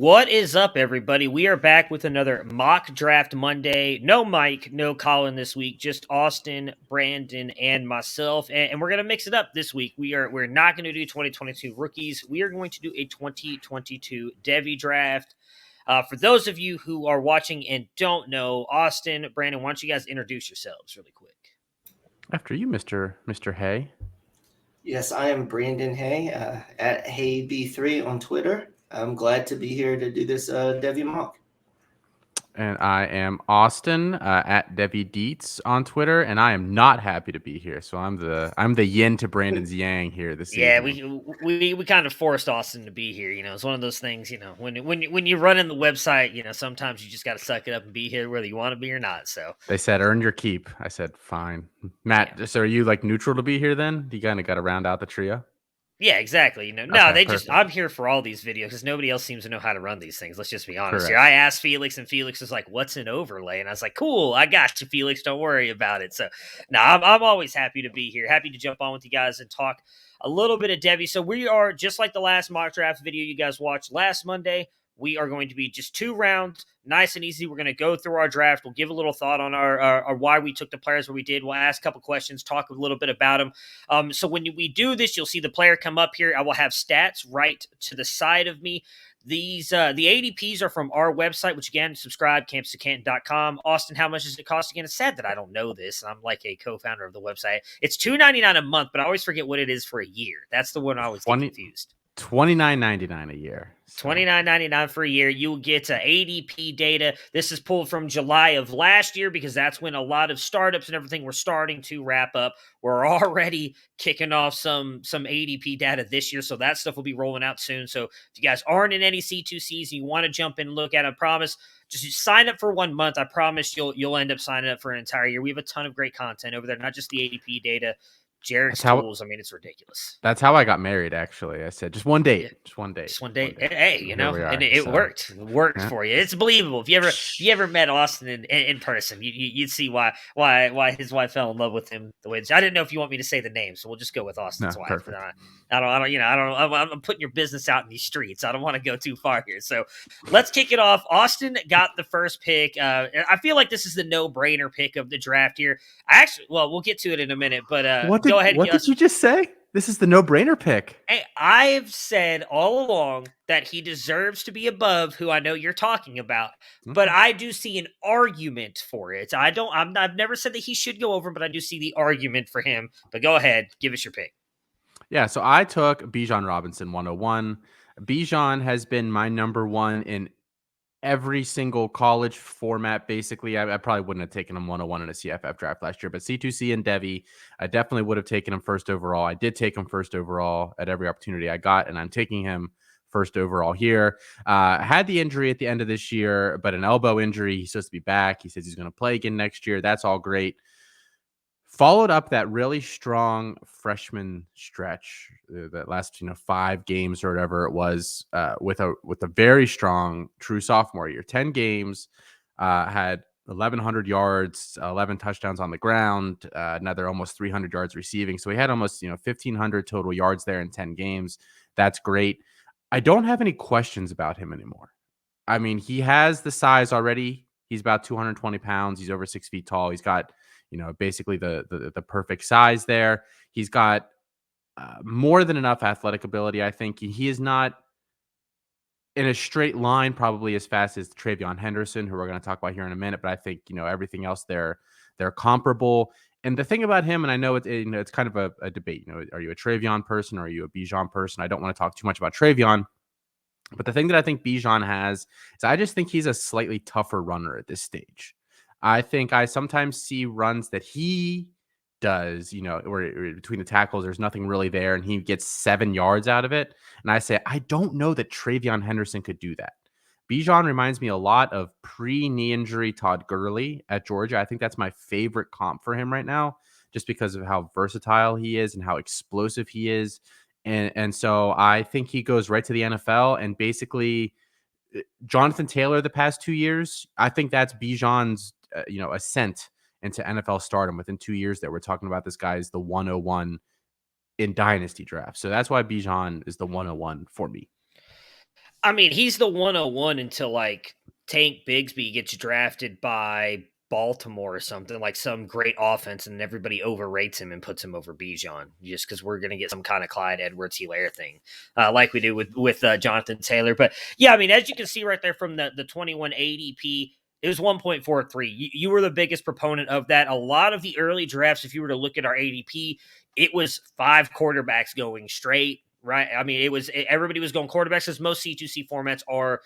What is up, everybody? We are back with another mock draft Monday. No Mike, no Colin this week, just Austin, Brandon, and myself. And we're gonna mix it up this week. We're not going to do 2022 rookies. We are going to do a 2022 Devy draft. For those of you who are watching and don't know, Austin, Brandon, why don't you guys introduce yourselves really quick? After you, Mr. Haye. Yes, I am Brandon Haye at HayeB3 on Twitter. I'm glad to be here to do this Devy mock. And I am Austin at Devy Dietz on Twitter, and I am not happy to be here. So I'm the yin to Brandon's yang here this evening. We kind of forced Austin to be here. You know, it's one of those things. You know, when you run in the website, you know, sometimes you just got to suck it up and be here, whether you want to be or not. So they said earn your keep. I said fine. Matt, yeah. So are you like neutral to be here then? You kind of got to round out the trio. Yeah, exactly. You know, I'm here for all these videos because nobody else seems to know how to run these things. Let's just be honest here. I asked Felix, and Felix was like, "What's an overlay?" And I was like, "Cool, I got you, Felix. Don't worry about it." So, I'm always happy to be here. Happy to jump on with you guys and talk a little bit of Devy. So we are just like the last mock draft video you guys watched last Monday. We are going to be just 2 rounds, nice and easy. We're going to go through our draft. We'll give a little thought on our why we took the players where we did. We'll ask a couple questions, talk a little bit about them. So when we do this, you'll see the player come up here. I will have stats right to the side of me. These the ADPs are from our website, which again, subscribe, campusofcanton.com. Austin, how much does it cost again? It's sad that I don't know this. I'm like a co-founder of the website. It's $2.99 a month, but I always forget what it is for a year. That's the one I always get confused. $29.99 a year. So. $29.99 for a year. You'll get ADP data. This is pulled from July of last year because that's when a lot of startups and everything were starting to wrap up. We're already kicking off some ADP data this year, so that stuff will be rolling out soon. So if you guys aren't in any C2Cs and you want to jump in and look at it, I promise, just sign up for 1 month. I promise you'll end up signing up for an entire year. We have a ton of great content over there, not just the ADP data. Jared's tools. I mean, it's ridiculous. That's how I got married, actually. I said, just one date. Yeah. Just one date. Just one date. Hey, you know, and it worked. It worked for you. It's believable. If you ever met Austin in person, you'd see why his wife fell in love with him the way. I didn't know if you want me to say the name, so we'll just go with Austin's wife. Perfect. I'm putting your business out in these streets. I don't want to go too far here. So let's kick it off. Austin got the first pick. I feel like this is the no-brainer pick of the draft here. We'll get to it in a minute, but go ahead. What did you just say? This is the no-brainer pick. Hey, I've said all along that he deserves to be above who I know you're talking about, but I do see an argument for it. I've never said that he should go over, but I do see the argument for him. But go ahead, give us your pick. Yeah, so I took Bijan Robinson 101. Bijan has been my number one in every single college format, basically. I probably wouldn't have taken him 101 in a CFF draft last year, but C2C and Devy, I definitely would have taken him first overall. I did take him first overall at every opportunity I got, and I'm taking him first overall here. Had the injury at the end of this year, but an elbow injury. He's supposed to be back. He says he's going to play again next year. That's all great. Followed up that really strong freshman stretch, that last 5 games or whatever it was, with a very strong true sophomore year. 10 games, had 1,100 yards, 11 touchdowns on the ground, another almost 300 yards receiving. So he had almost 1,500 total yards there in 10 games. That's great. I don't have any questions about him anymore. I mean, he has the size already. He's about 220 pounds. He's over 6 feet tall. He's got basically the perfect size there. He's got more than enough athletic ability. I think he is not in a straight line probably as fast as Trayvon Henderson, who we're going to talk about here in a minute. But I think everything else they're comparable. And the thing about him, and I know it's kind of a debate. Are you a Trayvon person or are you a Bijan person? I don't want to talk too much about Trayvon. But the thing that I think Bijan has is I just think he's a slightly tougher runner at this stage. I think I sometimes see runs that he does, where between the tackles, there's nothing really there, and he gets 7 yards out of it. And I say, I don't know that Trayvon Henderson could do that. Bijan reminds me a lot of pre-knee injury Todd Gurley at Georgia. I think that's my favorite comp for him right now, just because of how versatile he is and how explosive he is. And so I think he goes right to the NFL, and basically Jonathan Taylor the past 2 years, I think that's Bijan's ascent into NFL stardom. Within 2 years that we're talking about, this guy is the 101 in dynasty draft. So that's why Bijan is the 101 for me. I mean, he's the 101 until like Tank Bigsby gets drafted by Baltimore or something, like some great offense, and everybody overrates him and puts him over Bijan just because we're going to get some kind of Clyde Edwards-Helaire thing, like we do with Jonathan Taylor. But yeah, I mean, as you can see right there from the 21 ADP, it was 1.43. You were the biggest proponent of that. A lot of the early drafts, if you were to look at our ADP, it was 5 quarterbacks going straight, right? I mean, everybody was going quarterbacks because most C2C formats are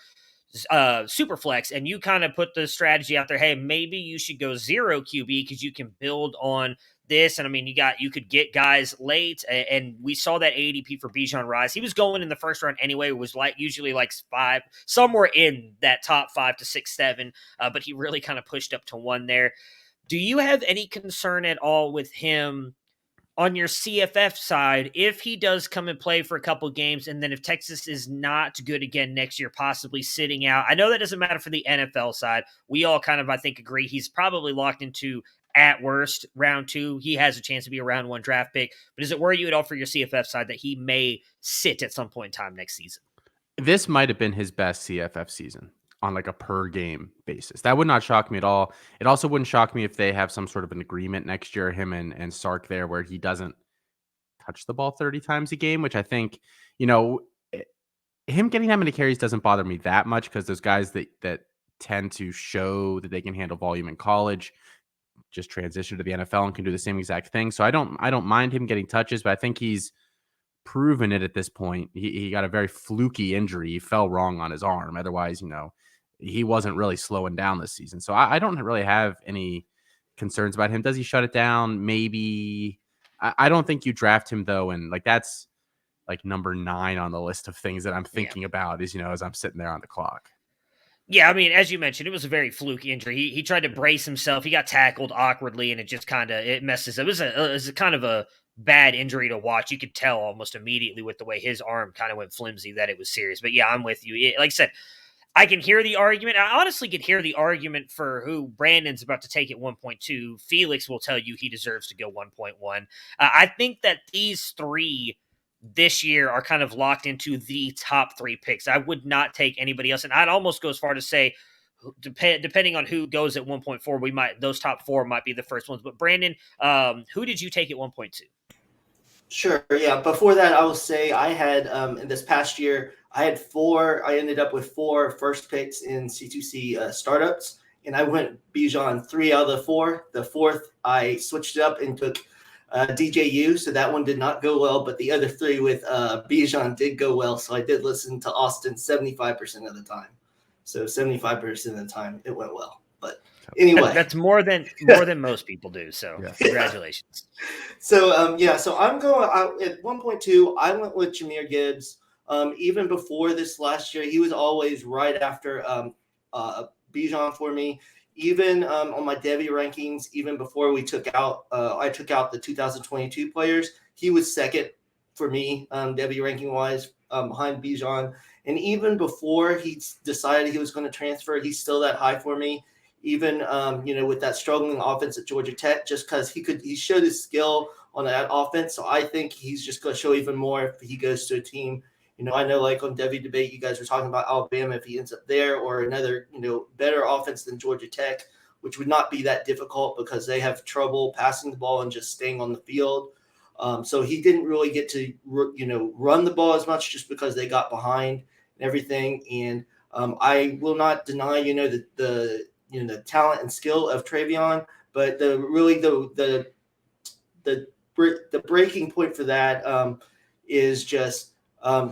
SuperFlex, and you kind of put the strategy out there. Hey, maybe you should go 0 QB because you can build on this. And I mean, you could get guys late, and we saw that ADP for Bijan rise. He was going in the first round anyway. It was usually 5, somewhere in that top 5 to 6, 7. But he really kind of pushed up to 1 there. Do you have any concern at all with him on your CFF side, if he does come and play for a couple games, and then if Texas is not good again next year, possibly sitting out? I know that doesn't matter for the NFL side. We all kind of, I think, agree he's probably locked into, at worst, round 2. He has a chance to be a round 1 draft pick. But does it worry you at all for your CFF side that he may sit at some point in time next season? This might have been his best CFF season on a per game basis. That would not shock me at all. It also wouldn't shock me if they have some sort of an agreement next year, him and Sark there, where he doesn't touch the ball 30 times a game, which I think, him getting that many carries doesn't bother me that much because those guys that tend to show that they can handle volume in college just transition to the NFL and can do the same exact thing. So I don't mind him getting touches, but I think he's proven it at this point. He got a very fluky injury. He fell wrong on his arm. Otherwise, he wasn't really slowing down this season. So I don't really have any concerns about him. Does he shut it down? Maybe. I don't think you draft him though. And that's number 9 on the list of things that I'm thinking about is, as I'm sitting there on the clock. Yeah, I mean, as you mentioned, it was a very fluky injury. He tried to brace himself. He got tackled awkwardly, and it just it messes up. It was a kind of a bad injury to watch. You could tell almost immediately with the way his arm kind of went flimsy that it was serious. But yeah, I'm with you. Like I said, I can hear the argument. I honestly could hear the argument for who Brandon's about to take at 1.2. Felix will tell you he deserves to go 1.1. I think that these 3 this year are kind of locked into the top 3 picks. I would not take anybody else. And I'd almost go as far to say, depending on who goes at 1.4, those top 4 might be the first ones. But Brandon, who did you take at 1.2? Sure. Yeah. Before that, I will say I had in this past year, I ended up with 4 first picks in C2C startups, and I went Bijan 3 out of the 4. The 4th, I switched it up and took DJU, so that one did not go well, but the other 3 with Bijan did go well, so I did listen to Austin 75% of the time. So 75% of the time, it went well. But anyway, that's more than most people do. So yes. Congratulations. So so I'm going at 1.2. I went with Jamir Gibbs. Even before this last year, he was always right after Bijan for me. Even on my Devy rankings, even before I took out the 2022 players, he was second for me, Devy ranking wise, behind Bijan. And even before he decided he was going to transfer, he's still that high for me. Even with that struggling offense at Georgia Tech, just because he showed his skill on that offense. So I think he's just going to show even more if he goes to a team. I know on Devy Debate, you guys were talking about Alabama if he ends up there, or another, better offense than Georgia Tech, which would not be that difficult because they have trouble passing the ball and just staying on the field. So he didn't really get to, run the ball as much just because they got behind and everything. And I will not deny, the talent and skill of Trayvon, but the breaking point for that is just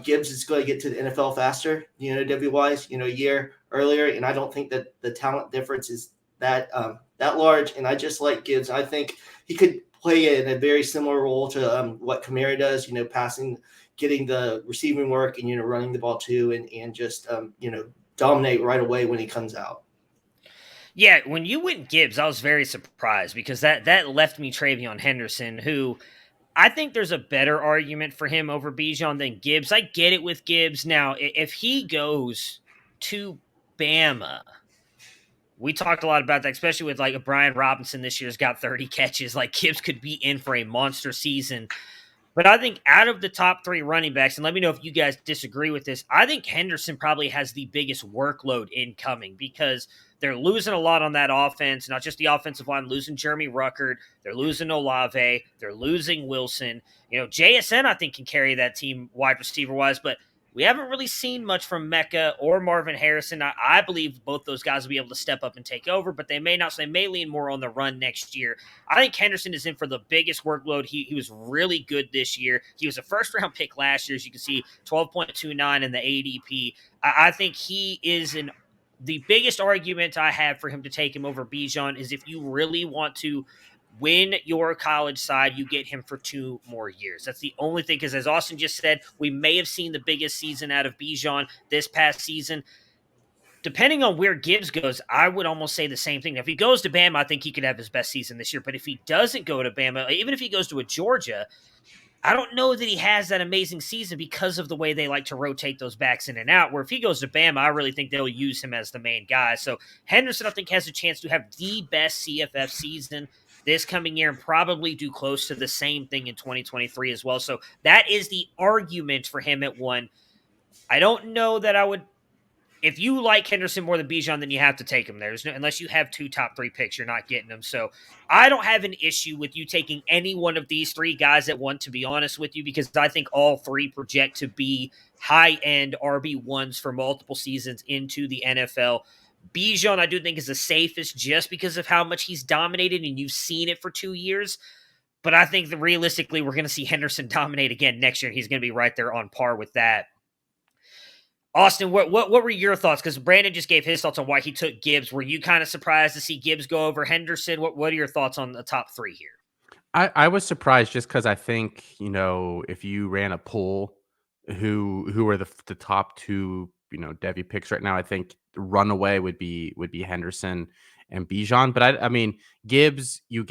Gibbs is going to get to the NFL faster, W-wise, a year earlier, and I don't think that the talent difference is that large. And I just like Gibbs. I think he could play in a very similar role to what Kamara does, passing, getting the receiving work, and running the ball too, and just dominate right away when he comes out. Yeah, when you went Gibbs, I was very surprised because that left me Trayvon Henderson, who I think there's a better argument for him over Bijan than Gibbs. I get it with Gibbs. Now, if he goes to Bama, we talked a lot about that, especially with Brian Robinson this year's got 30 catches. Gibbs could be in for a monster season. But I think out of the top 3 running backs, and let me know if you guys disagree with this, I think Henderson probably has the biggest workload incoming because they're losing a lot on that offense, not just the offensive line, losing Jeremy Ruckert, they're losing Olave, they're losing Wilson. JSN, I think, can carry that team wide receiver-wise, but we haven't really seen much from Mecca or Marvin Harrison. I believe both those guys will be able to step up and take over, but they may not, so they may lean more on the run next year. I think Henderson is in for the biggest workload. He was really good this year. He was a first-round pick last year, as you can see, 12.29 in the ADP. I think he is the biggest argument I have for him to take him over Bijan is if you really want to win your college side, you get him for 2 more years. That's the only thing, because as Austin just said, we may have seen the biggest season out of Bijan this past season. Depending on where Gibbs goes, I would almost say the same thing. If he goes to Bama, I think he could have his best season this year. But if he doesn't go to Bama, even if he goes to a Georgia, I don't know that he has that amazing season because of the way they like to rotate those backs in and out, where if he goes to Bama, I really think they'll use him as the main guy. So Henderson, I think, has a chance to have the best CFF season this coming year and probably do close to the same thing in 2023 as well. So that is the argument for him at 1. I don't know that I would. If you like Henderson more than Bijan, then you have to take him there. Unless you have 2 top 3 picks, you're not getting them. So I don't have an issue with you taking any one of these 3 guys at 1, to be honest with you, because I think all 3 project to be high-end RB1s for multiple seasons into the NFL. Bijan, I do think, is the safest just because of how much he's dominated, and you've seen it for 2 years. But I think that realistically, we're going to see Henderson dominate again next year, and he's going to be right there on par with that. Austin, what were your thoughts? Because Brandon just gave his thoughts on why he took Gibbs. Were you kind of surprised to see Gibbs go over Henderson? What are your thoughts on the top 3 here? I was surprised just because I think, if you ran a poll, who are the top 2, Devy picks right now, I think runaway would be Henderson and Bijan. But I mean, Gibbs, you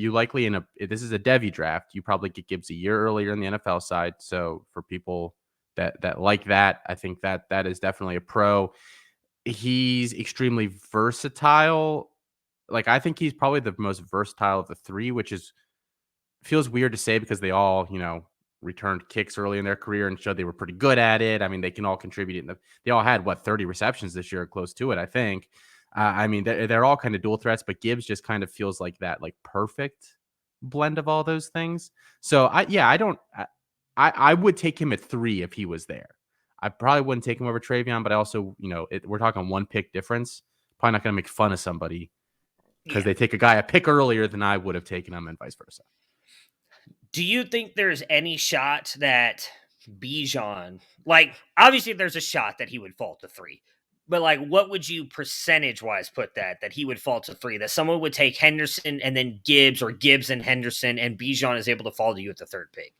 likely this is a Devy draft. You probably get Gibbs a year earlier in the NFL side. So for people that like that, I think that is definitely a pro. He's extremely versatile. Like, I think he's probably the most versatile of the 3, which feels weird to say because they all, returned kicks early in their career and showed they were pretty good at it. I mean, they can all contribute. They all had 30 receptions this year, close to it, I think. I mean, they're all kind of dual threats, but Gibbs just kind of feels like that, like, perfect blend of all those things. So I would take him at 3 if he was there. I probably wouldn't take him over Trayvon, but I also, we're talking 1 pick difference. Probably not going to make fun of somebody because they take a guy a pick earlier than I would have taken him, and vice versa. Do you think there's any shot that Bijan, obviously there's a shot that he would fall to 3, but what would you percentage-wise put that he would fall to 3, that someone would take Henderson and then Gibbs, or Gibbs and Henderson, and Bijan is able to fall to you at the 3rd pick?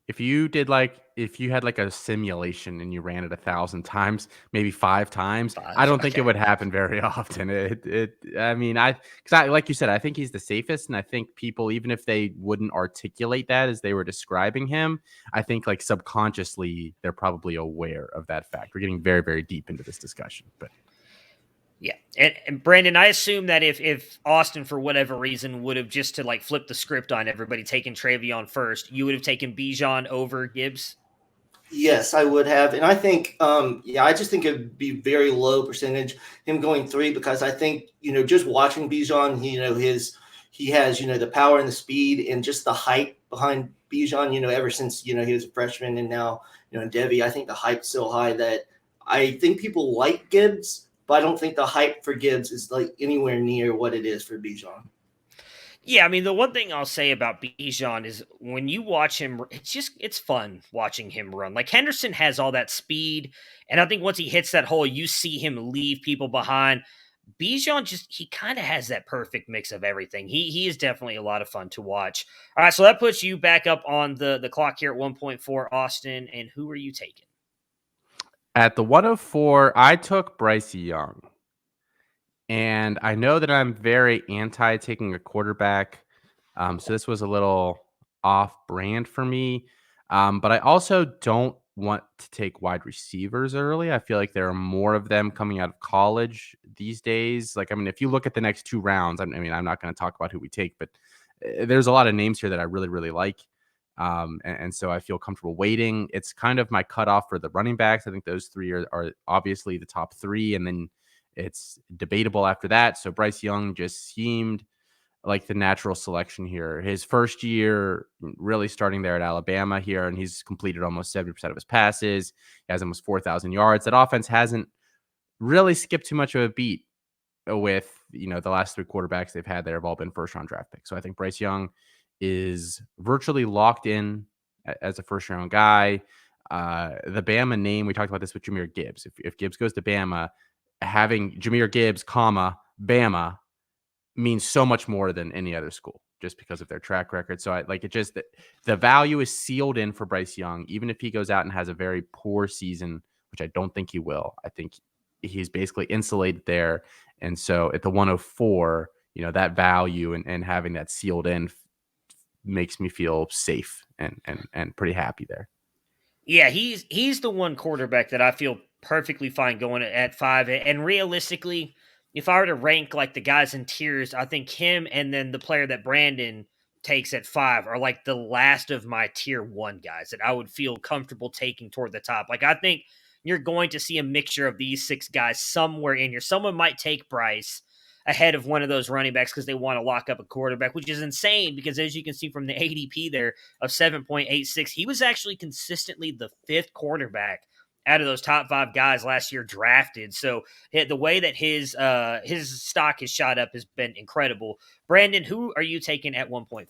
If you had a simulation and you ran it 1,000 times, maybe 5 times, I don't think it would happen very often. Like you said, I think he's the safest. And I think people, even if they wouldn't articulate that as they were describing him, I think subconsciously they're probably aware of that fact. We're getting very, very deep into this discussion, but. Yeah. And Brandon, I assume that if Austin, for whatever reason, would have just to flip the script on everybody taking Trayvon first, you would have taken Bijan over Gibbs? Yes, I would have. And I think, I just think it would be very low percentage him going 3, because I think, just watching Bijan, he has, the power and the speed and just the hype behind Bijan, ever since, he was a freshman, and now, in Devy, I think the hype's so high that I think people like Gibbs, but I don't think the hype for Gibbs is anywhere near what it is for Bijan. Yeah, I mean, the one thing I'll say about Bijan is when you watch him, it's fun watching him run. Henderson has all that speed, and I think once he hits that hole, you see him leave people behind. Bijan he kind of has that perfect mix of everything. He is definitely a lot of fun to watch. All right, so that puts you back up on the clock here at 1.4, Austin, and who are you taking? At the 104, I took Bryce Young. And I know that I'm very anti taking a quarterback. So this was a little off brand for me. But I also don't want to take wide receivers early. I feel like there are more of them coming out of college these days. If you look at the next 2 rounds, I'm not going to talk about who we take, but there's a lot of names here that I really, really like. And so I feel comfortable waiting. It's kind of my cutoff for the running backs. I think those three are obviously the top three, and then it's debatable after that. So Bryce Young just seemed like the natural selection here. His first year really starting there at Alabama here, and he's completed almost 70% of his passes. He has almost 4,000 yards. That offense hasn't really skipped too much of a beat with, the last three quarterbacks they've had there have all been first-round draft picks. So I think Bryce Young is virtually locked in as a first-round guy. The Bama name, we talked about this with Jamir Gibbs. If Gibbs goes to Bama, having Jamir Gibbs, Bama means so much more than any other school just because of their track record. So the value is sealed in for Bryce Young, even if he goes out and has a very poor season, which I don't think he will. I think he's basically insulated there. And so at the 104, that value and having that sealed in makes me feel safe and pretty happy there. Yeah, he's the one quarterback that I feel perfectly fine going at 5. And realistically, if I were to rank like the guys in tiers, I think him and then the player that Brandon takes at 5 are like the last of my tier 1 guys that I would feel comfortable taking toward the top. Like, I think you're going to see a mixture of these 6 guys somewhere in here. Someone might take Bryce ahead of one of those running backs because they want to lock up a quarterback, which is insane because as you can see from the ADP there of 7.86, he was actually consistently the 5th quarterback out of those top 5 guys last year drafted. So the way that his stock has shot up has been incredible. Brandon, who are you taking at 1.5?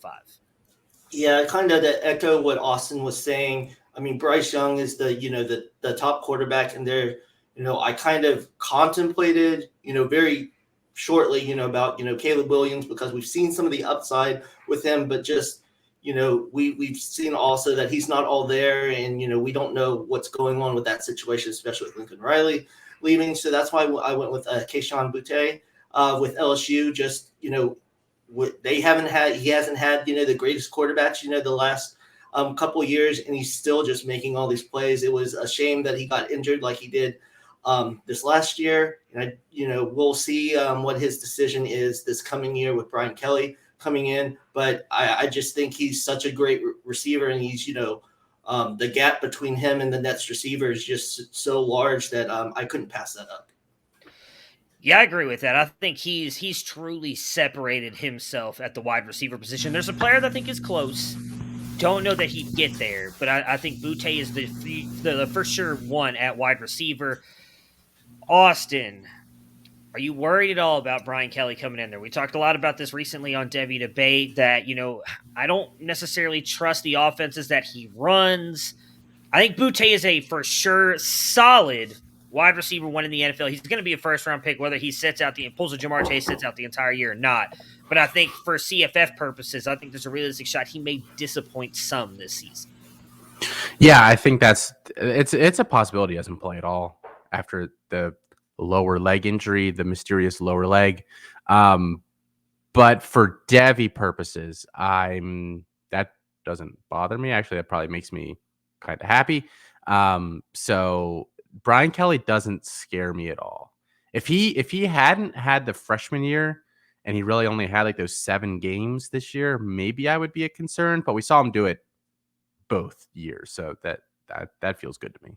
Yeah, kind of to echo what Austin was saying. I mean, Bryce Young is the top quarterback, and there, I kind of contemplated, very shortly, about Caleb Williams because we've seen some of the upside with him, but just we've seen also that he's not all there, and we don't know what's going on with that situation, especially with Lincoln Riley leaving. So that's why I went with Kayshon Boutte with LSU. Just he hasn't had the greatest quarterbacks the last couple of years, and he's still just making all these plays. It was a shame that he got injured like he did this last year, and we'll see what his decision is this coming year with Brian Kelly coming in. But I just think he's such a great receiver, and he's the gap between him and the next receiver is just so large that I couldn't pass that up. Yeah, I agree with that. I think he's truly separated himself at the wide receiver position. There's a player that I think is close. Don't know that he'd get there, but I think Boutte is the for sure one at wide receiver. Austin, are you worried at all about Brian Kelly coming in there? We talked a lot about this recently on Devy Debate that, I don't necessarily trust the offenses that he runs. I think Boutte is a for sure solid wide receiver 1 in the NFL. He's going to be a first-round pick, whether he pulls a Jamar Chase, sits out the entire year or not. But I think for CFF purposes, I think there's a realistic shot he may disappoint some this season. Yeah, I think it's a possibility he doesn't play at all after the lower leg injury, the mysterious lower leg. But for Devy purposes, that doesn't bother me. Actually, that probably makes me kind of happy. So Brian Kelly doesn't scare me at all. If he hadn't had the freshman year and he really only had like those 7 games this year, maybe I would be a concern, but we saw him do it both years. So that feels good to me.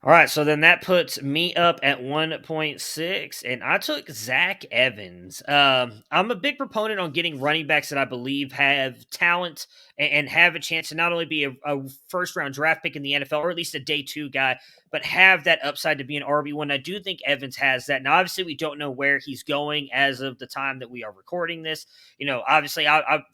All right, so then that puts me up at 1.6, and I took Zack Evans. I'm a big proponent on getting running backs that I believe have talent and have a chance to not only be a first-round draft pick in the NFL, or at least a day 2 guy, but have that upside to be an RB1. I do think Evans has that. Now, obviously, we don't know where he's going as of the time that we are recording this. Obviously,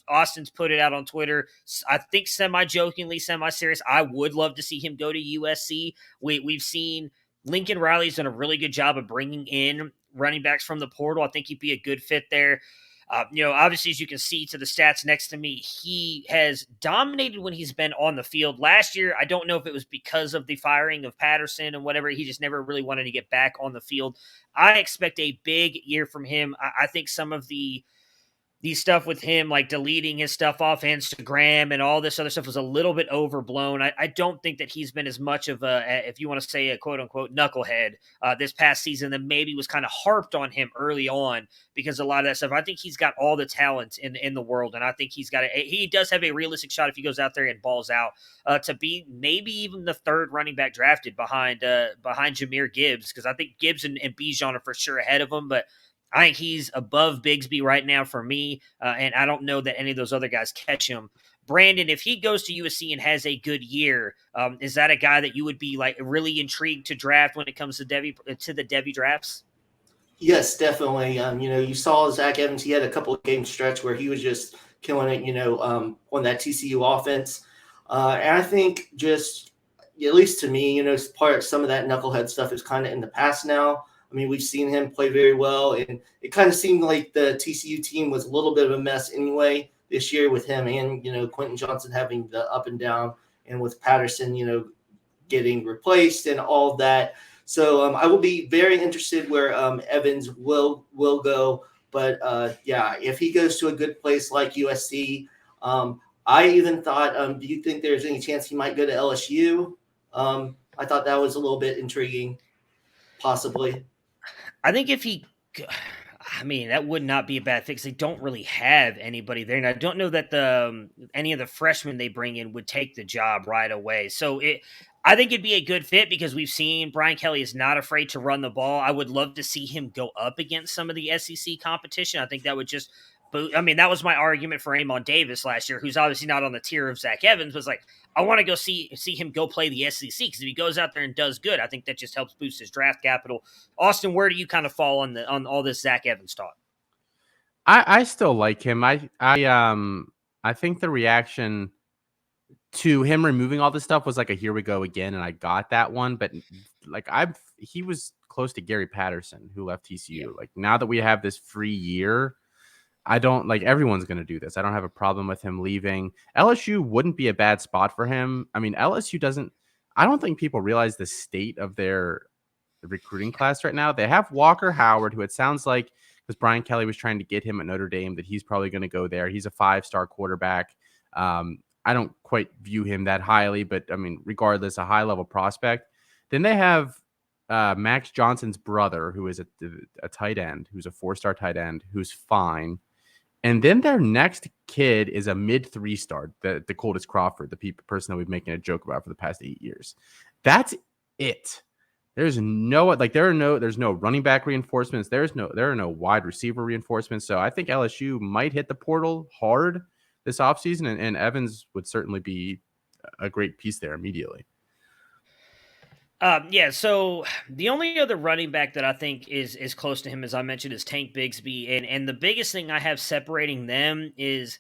Austin's put it out on Twitter. I think semi-jokingly, semi-serious. I would love to see him go to USC. We've seen Lincoln Riley's done a really good job of bringing in running backs from the portal. I think he'd be a good fit there. Obviously, as you can see to the stats next to me, he has dominated when he's been on the field. Last year, I don't know if it was because of the firing of Patterson and whatever. He just never really wanted to get back on the field. I expect a big year from him. I think some of the the stuff with him, like deleting his stuff off Instagram and all this other stuff was a little bit overblown. I don't think that he's been as much of if you want to say a quote unquote knucklehead this past season that maybe was kind of harped on him early on because a lot of that stuff. I think he's got all the talent in the world. And I think he does have a realistic shot if he goes out there and balls out to be maybe even the third running back drafted behind Jamir Gibbs. Cause I think Gibbs and Bijan are for sure ahead of him, but I think he's above Bigsby right now for me, and I don't know that any of those other guys catch him. Brandon, if he goes to USC and has a good year, is that a guy that you would be like really intrigued to draft when it comes to the Devy drafts? Yes, definitely. You saw Zack Evans. He had a couple of game stretch where he was just killing it. On that TCU offense, and I think just at least to me, some of that knucklehead stuff is kind of in the past now. I mean, we've seen him play very well, and it kind of seemed like the TCU team was a little bit of a mess anyway this year with him and, Quentin Johnson having the up and down and with Patterson, getting replaced and all of that. So I will be very interested where Evans will go. But, if he goes to a good place like USC, I even thought, do you think there's any chance he might go to LSU? I thought that was a little bit intriguing, possibly. I think that would not be a bad fix. They don't really have anybody there. And I don't know that any of the freshmen they bring in would take the job right away. So I think it'd be a good fit because we've seen Brian Kelly is not afraid to run the ball. I would love to see him go up against some of the SEC competition. I think that would just that was my argument for Amon Davis last year, who's obviously not on the tier of Zack Evans, was like, I want to go see him go play the SEC because if he goes out there and does good, I think that just helps boost his draft capital. Austin, where do you kind of fall on all this Zack Evans talk? I still like him. I think the reaction to him removing all this stuff was like a here we go again, and I got that one. But like he was close to Gary Patterson, who left TCU. Yeah. Like now that we have this free year, I don't like everyone's going to do this. I don't have a problem with him leaving. LSU wouldn't be a bad spot for him. I mean, LSU I don't think people realize the state of their recruiting class right now. They have Walker Howard, who it sounds like, because Brian Kelly was trying to get him at Notre Dame, that he's probably going to go there. He's a 5-star quarterback. I don't quite view him that highly, but I mean, regardless, a high-level prospect. Then they have Max Johnson's brother, who is a tight end, who's a 4-star tight end, who's fine. And then their next kid is a mid 3-star, the Coldest Crawford, the person that we've been making a joke about for the past 8 years. That's it. There's no running back reinforcements. There are no wide receiver reinforcements. So I think LSU might hit the portal hard this offseason, and Evans would certainly be a great piece there immediately. So the only other running back that I think is close to him, as I mentioned, is Tank Bigsby. And the biggest thing I have separating them is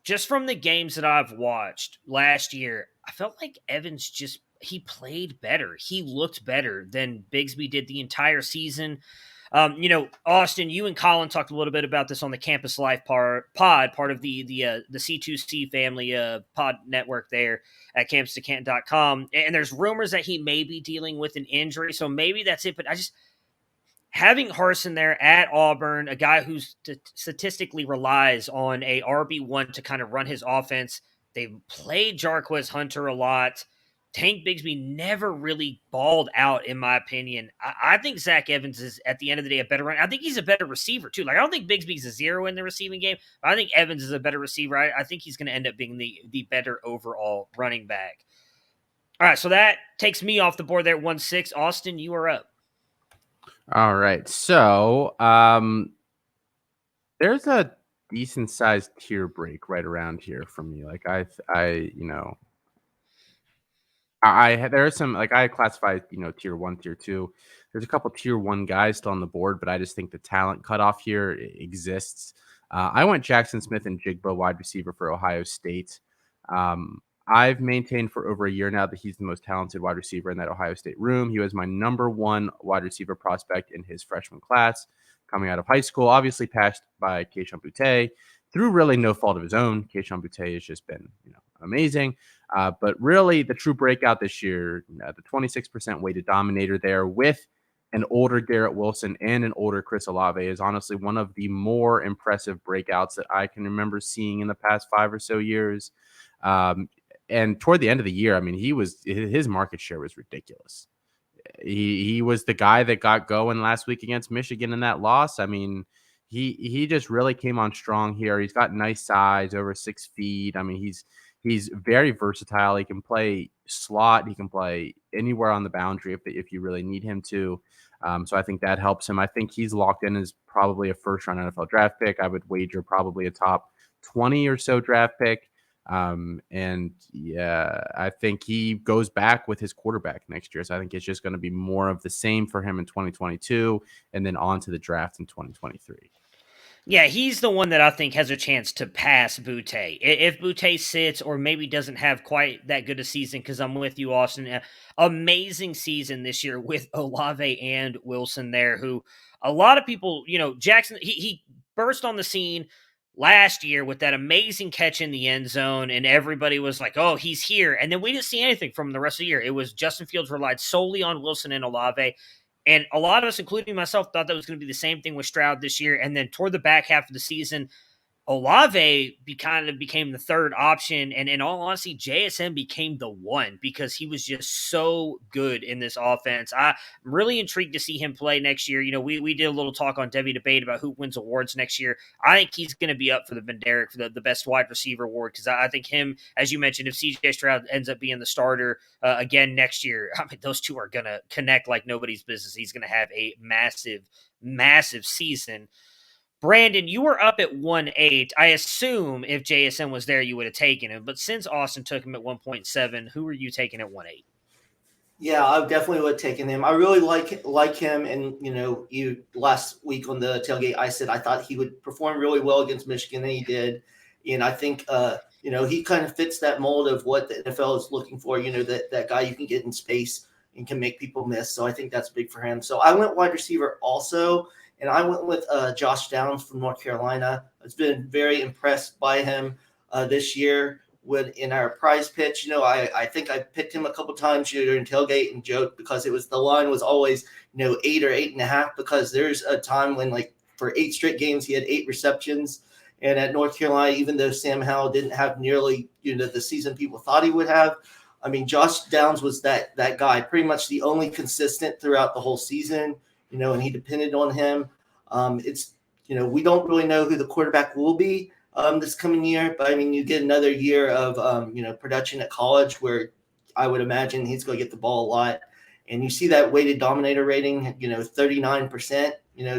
just from the games that I've watched last year, I felt like Evans he played better. He looked better than Bigsby did the entire season. Austin, you and Colin talked a little bit about this on the Campus Life pod, part of the C2C family pod network there at campus2canton.com. And there's rumors that he may be dealing with an injury, so maybe that's it. But having Harsin there at Auburn, a guy who statistically relies on a RB1 to kind of run his offense. They played Jarquez Hunter a lot. Tank Bigsby never really balled out, in my opinion. I think Zack Evans is, at the end of the day, a better runner. I think he's a better receiver, too. Like, I don't think Bigsby's a 0 in the receiving game, but I think Evans is a better receiver. I think he's going to end up being the better overall running back. All right, so that takes me off the board there at 1-6. Austin, you are up. All right, so there's a decent-sized tier break right around here for me. Like, there are some, like, I classify, tier 1, tier 2. There's a couple tier 1 guys still on the board, but I just think the talent cutoff here exists. I went Jackson Smith-Njigba, wide receiver for Ohio State. I've maintained for over a year now that he's the most talented wide receiver in that Ohio State room. He was my number 1 wide receiver prospect in his freshman class coming out of high school, obviously passed by Kayshon Boutte through really no fault of his own. Kayshon Boutte has just been, amazing. But really the true breakout this year, the 26% weighted dominator there with an older Garrett Wilson and an older Chris Olave is honestly one of the more impressive breakouts that I can remember seeing in the past 5 or so years. And toward the end of the year, I mean, his market share was ridiculous. He was the guy that got going last week against Michigan in that loss. I mean, he just really came on strong here. He's got nice size, over 6 feet. I mean, he's very versatile. He can play slot. He can play anywhere on the boundary if you really need him to. So I think that helps him. I think he's locked in as probably a first-round NFL draft pick. I would wager probably a top 20 or so draft pick. And yeah, I think he goes back with his quarterback next year. So I think it's just going to be more of the same for him in 2022 and then on to the draft in 2023. Yeah, he's the one that I think has a chance to pass Boutte. If Boutte sits or maybe doesn't have quite that good a season, because I'm with you, Austin. Amazing season this year with Olave and Wilson there, who a lot of people, Jackson, he burst on the scene last year with that amazing catch in the end zone, and everybody was like, oh, he's here. And then we didn't see anything from him the rest of the year. It was Justin Fields relied solely on Wilson and Olave. And a lot of us, including myself, thought that was going to be the same thing with Stroud this year. And then toward the back half of the season, Olave kind of became the third option. And in all honesty, JSN became the one because he was just so good in this offense. I'm really intrigued to see him play next year. We did a little talk on Devy debate about who wins awards next year. I think he's going to be up for the Benderek for the best wide receiver award because I think him, as you mentioned, if CJ Stroud ends up being the starter again next year, I mean, those two are going to connect like nobody's business. He's going to have a massive, massive season. Brandon, you were up at 1.8. I assume if JSN was there, you would have taken him. But since Austin took him at 1.7, who are you taking at 1.8? Yeah, I definitely would have taken him. I really like him. And, you last week on the tailgate, I said I thought he would perform really well against Michigan, and he did. And I think, he kind of fits that mold of what the NFL is looking for, that guy you can get in space and can make people miss. So I think that's big for him. So I went wide receiver also. And I went with Josh Downs from North Carolina. I've been very impressed by him this year in our prize pitch. I think I picked him a couple times during tailgate and joked because the line was always, 8 or 8.5, because there's a time when for 8 straight games, he had 8 receptions. And at North Carolina, even though Sam Howell didn't have nearly, the season people thought he would have, I mean, Josh Downs was that guy, pretty much the only consistent throughout the whole season. And he depended on him. We don't really know who the quarterback will be this coming year, but I mean, you get another year of, production at college where I would imagine he's going to get the ball a lot. And you see that weighted dominator rating, 39%,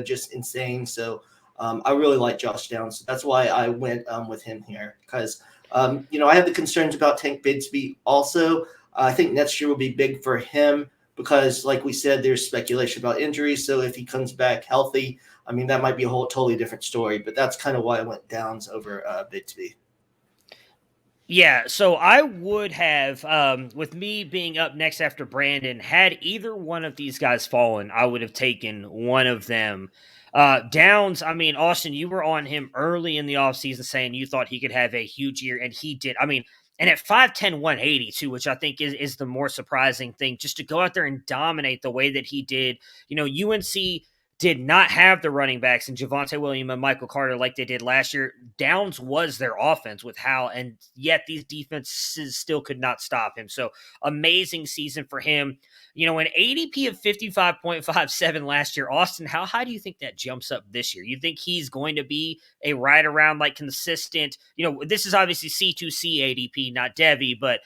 just insane. So I really like Josh Downs. So that's why I went with him here because, I have the concerns about Tank Bigsby also. I think next year will be big for him. Because, like we said, there's speculation about injuries. So if he comes back healthy, I mean, that might be a whole totally different story. But that's kind of why I went Downs over Bigsby. Yeah, so I would have, with me being up next after Brandon, had either one of these guys fallen, I would have taken one of them. Downs, I mean, Austin, you were on him early in the offseason saying you thought he could have a huge year, and he did. I mean, and at 5'10", 180 too, which I think is the more surprising thing, just to go out there and dominate the way that he did. UNC did not have the running backs in Javonte Williams and Michael Carter like they did last year. Downs was their offense with Hal, and yet these defenses still could not stop him. So amazing season for him. An ADP of 55.57 last year, Austin, how high do you think that jumps up this year? You think he's going to be a right around consistent, this is obviously C2C ADP, not Devy, but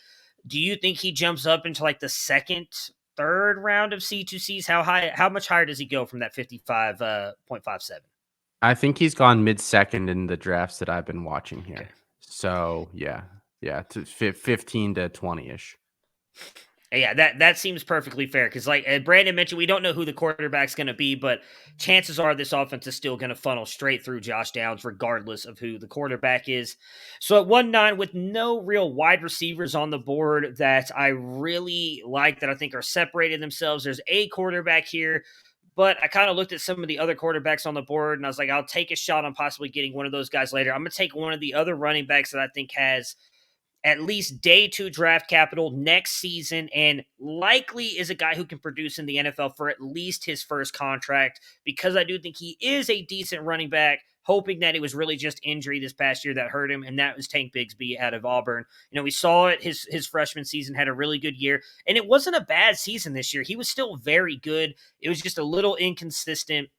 do you think he jumps up into the second, third round of C2Cs? How much higher does he go from that 55.57? I think he's gone mid-second in the drafts that I've been watching here. Okay. So yeah, to 15 to 20-ish. Yeah, that seems perfectly fair because, like Brandon mentioned, we don't know who the quarterback's going to be, but chances are this offense is still going to funnel straight through Josh Downs regardless of who the quarterback is. So at 1.9, with no real wide receivers on the board that I really like, that I think are separating themselves, there's a quarterback here, but I kind of looked at some of the other quarterbacks on the board, and I was like, I'll take a shot on possibly getting one of those guys later. I'm going to take one of the other running backs that I think has at least day 2 draft capital next season, and likely is a guy who can produce in the NFL for at least his first contract, because I do think he is a decent running back, hoping that it was really just injury this past year that hurt him, and that was Tank Bigsby out of Auburn. We saw it his freshman season, had a really good year, and it wasn't a bad season this year. He was still very good. It was just a little inconsistent.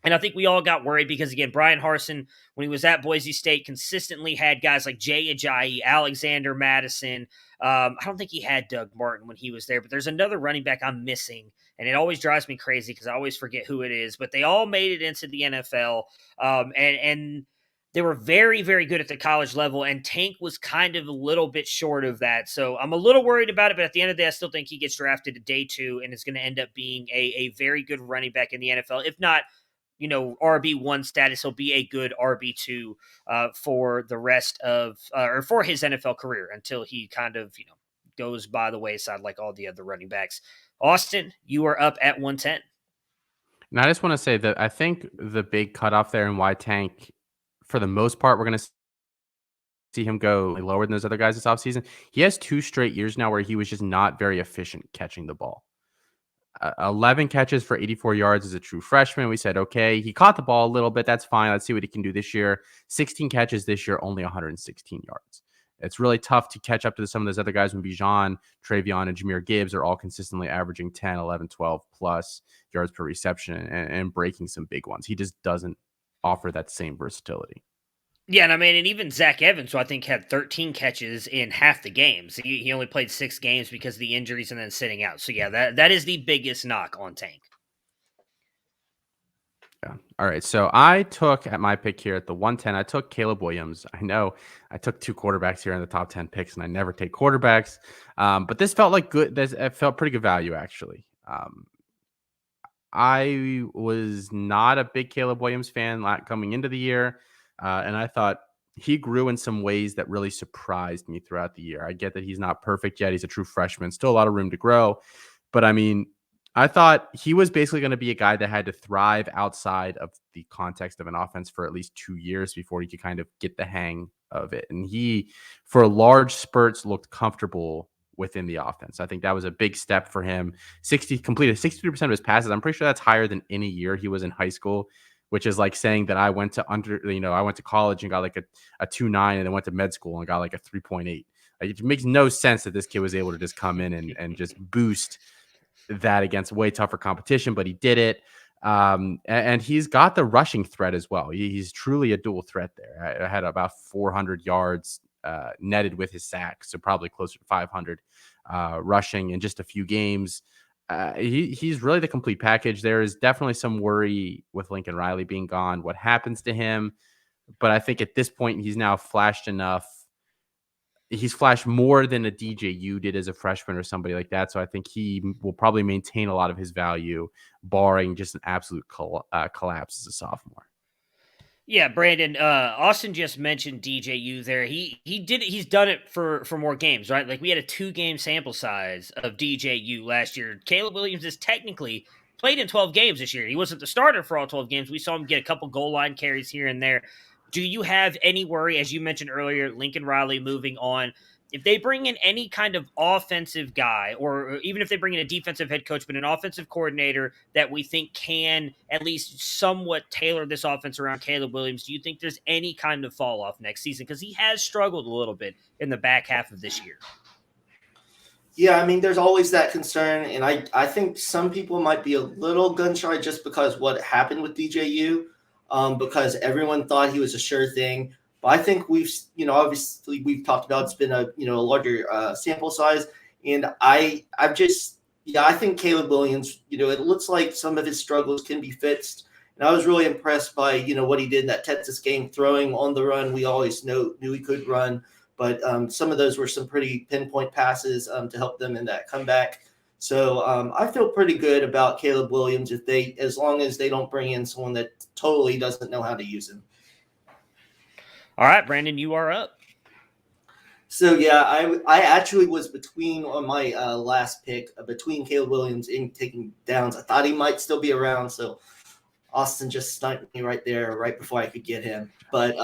And I think we all got worried because, again, Brian Harsin, when he was at Boise State, consistently had guys like Jay Ajayi, Alexander Madison. I don't think he had Doug Martin when he was there, but there's another running back I'm missing, and it always drives me crazy because I always forget who it is. But they all made it into the NFL, and they were very, very good at the college level, and Tank was kind of a little bit short of that. So I'm a little worried about it, but at the end of the day, I still think he gets drafted at day 2 and is going to end up being a very good running back in the NFL, if not RB1 status. He'll be a good RB2 for the rest of, or for his NFL career until he kind of, goes by the wayside like all the other running backs. Austin, you are up at 110. And I just want to say that I think the big cutoff there and why Tank, for the most part, we're going to see him go lower than those other guys this offseason. He has 2 straight years now where he was just not very efficient catching the ball. 11 catches for 84 yards as a true freshman. We said, okay, he caught the ball a little bit. That's fine. Let's see what he can do this year. 16 catches this year, only 116 yards. It's really tough to catch up to some of those other guys when Bijan, Trayvon, and Jamir Gibbs are all consistently averaging 10, 11, 12 plus yards per reception and breaking some big ones. He just doesn't offer that same versatility. Yeah, and and even Zack Evans, who I think had 13 catches in half the games. He only played 6 games because of the injuries and then sitting out. So yeah, that is the biggest knock on Tank. Yeah. All right. So I took at my pick here at the 110, I took Caleb Williams. I know I took 2 quarterbacks here in the top 10 picks, and I never take quarterbacks. But this felt like good. It felt pretty good value, actually. I was not a big Caleb Williams fan coming into the year. And I thought he grew in some ways that really surprised me throughout the year. I get that he's not perfect yet. He's a true freshman, still a lot of room to grow. But I thought he was basically going to be a guy that had to thrive outside of the context of an offense for at least 2 years before he could kind of get the hang of it. And he, for large spurts, looked comfortable within the offense. I think that was a big step for him. Completed 63% of his passes. I'm pretty sure that's higher than any year he was in high school, which is like saying that I went to college and got like a 2.9 and then went to med school and got like a 3.8. Like, it makes no sense that this kid was able to just come in and just boost that against way tougher competition, but he did it. And he's got the rushing threat as well. He's truly a dual threat there. I had about 400 yards netted with his sacks, so probably closer to 500 rushing in just a few games. He's really the complete package. There is definitely some worry with Lincoln Riley being gone, what happens to him. But I think at this point, he's now flashed enough. He's flashed more than a DJU did as a freshman or somebody like that. So I think he will probably maintain a lot of his value, barring just an absolute collapse as a sophomore. Yeah, Brandon, Austin just mentioned DJU there. He did it. He's done it for more games, right? Like, we had a 2-game sample size of DJU last year. Caleb Williams is technically played in 12 games this year. He wasn't the starter for all 12 games. We saw him get a couple goal line carries here and there. Do you have any worry, as you mentioned earlier, Lincoln Riley moving on? If they bring in any kind of offensive guy, or even if they bring in a defensive head coach, but an offensive coordinator that we think can at least somewhat tailor this offense around Caleb Williams, do you think there's any kind of fall off next season? Because he has struggled a little bit in the back half of this year. Yeah, there's always that concern, and I think some people might be a little gun shy just because what happened with DJU, because everyone thought he was a sure thing. But I think obviously we've talked about it's been a larger sample size, and I think Caleb Williams, it looks like some of his struggles can be fixed, and I was really impressed by what he did in that Texas game, throwing on the run. We always knew he could run, but some of those were some pretty pinpoint passes to help them in that comeback. So I feel pretty good about Caleb Williams as long as they don't bring in someone that totally doesn't know how to use him. All right, Brandon, you are up. So, yeah, I actually was on my last pick, between Caleb Williams and taking Downs. I thought he might still be around, so Austin just sniped me right there, right before I could get him. But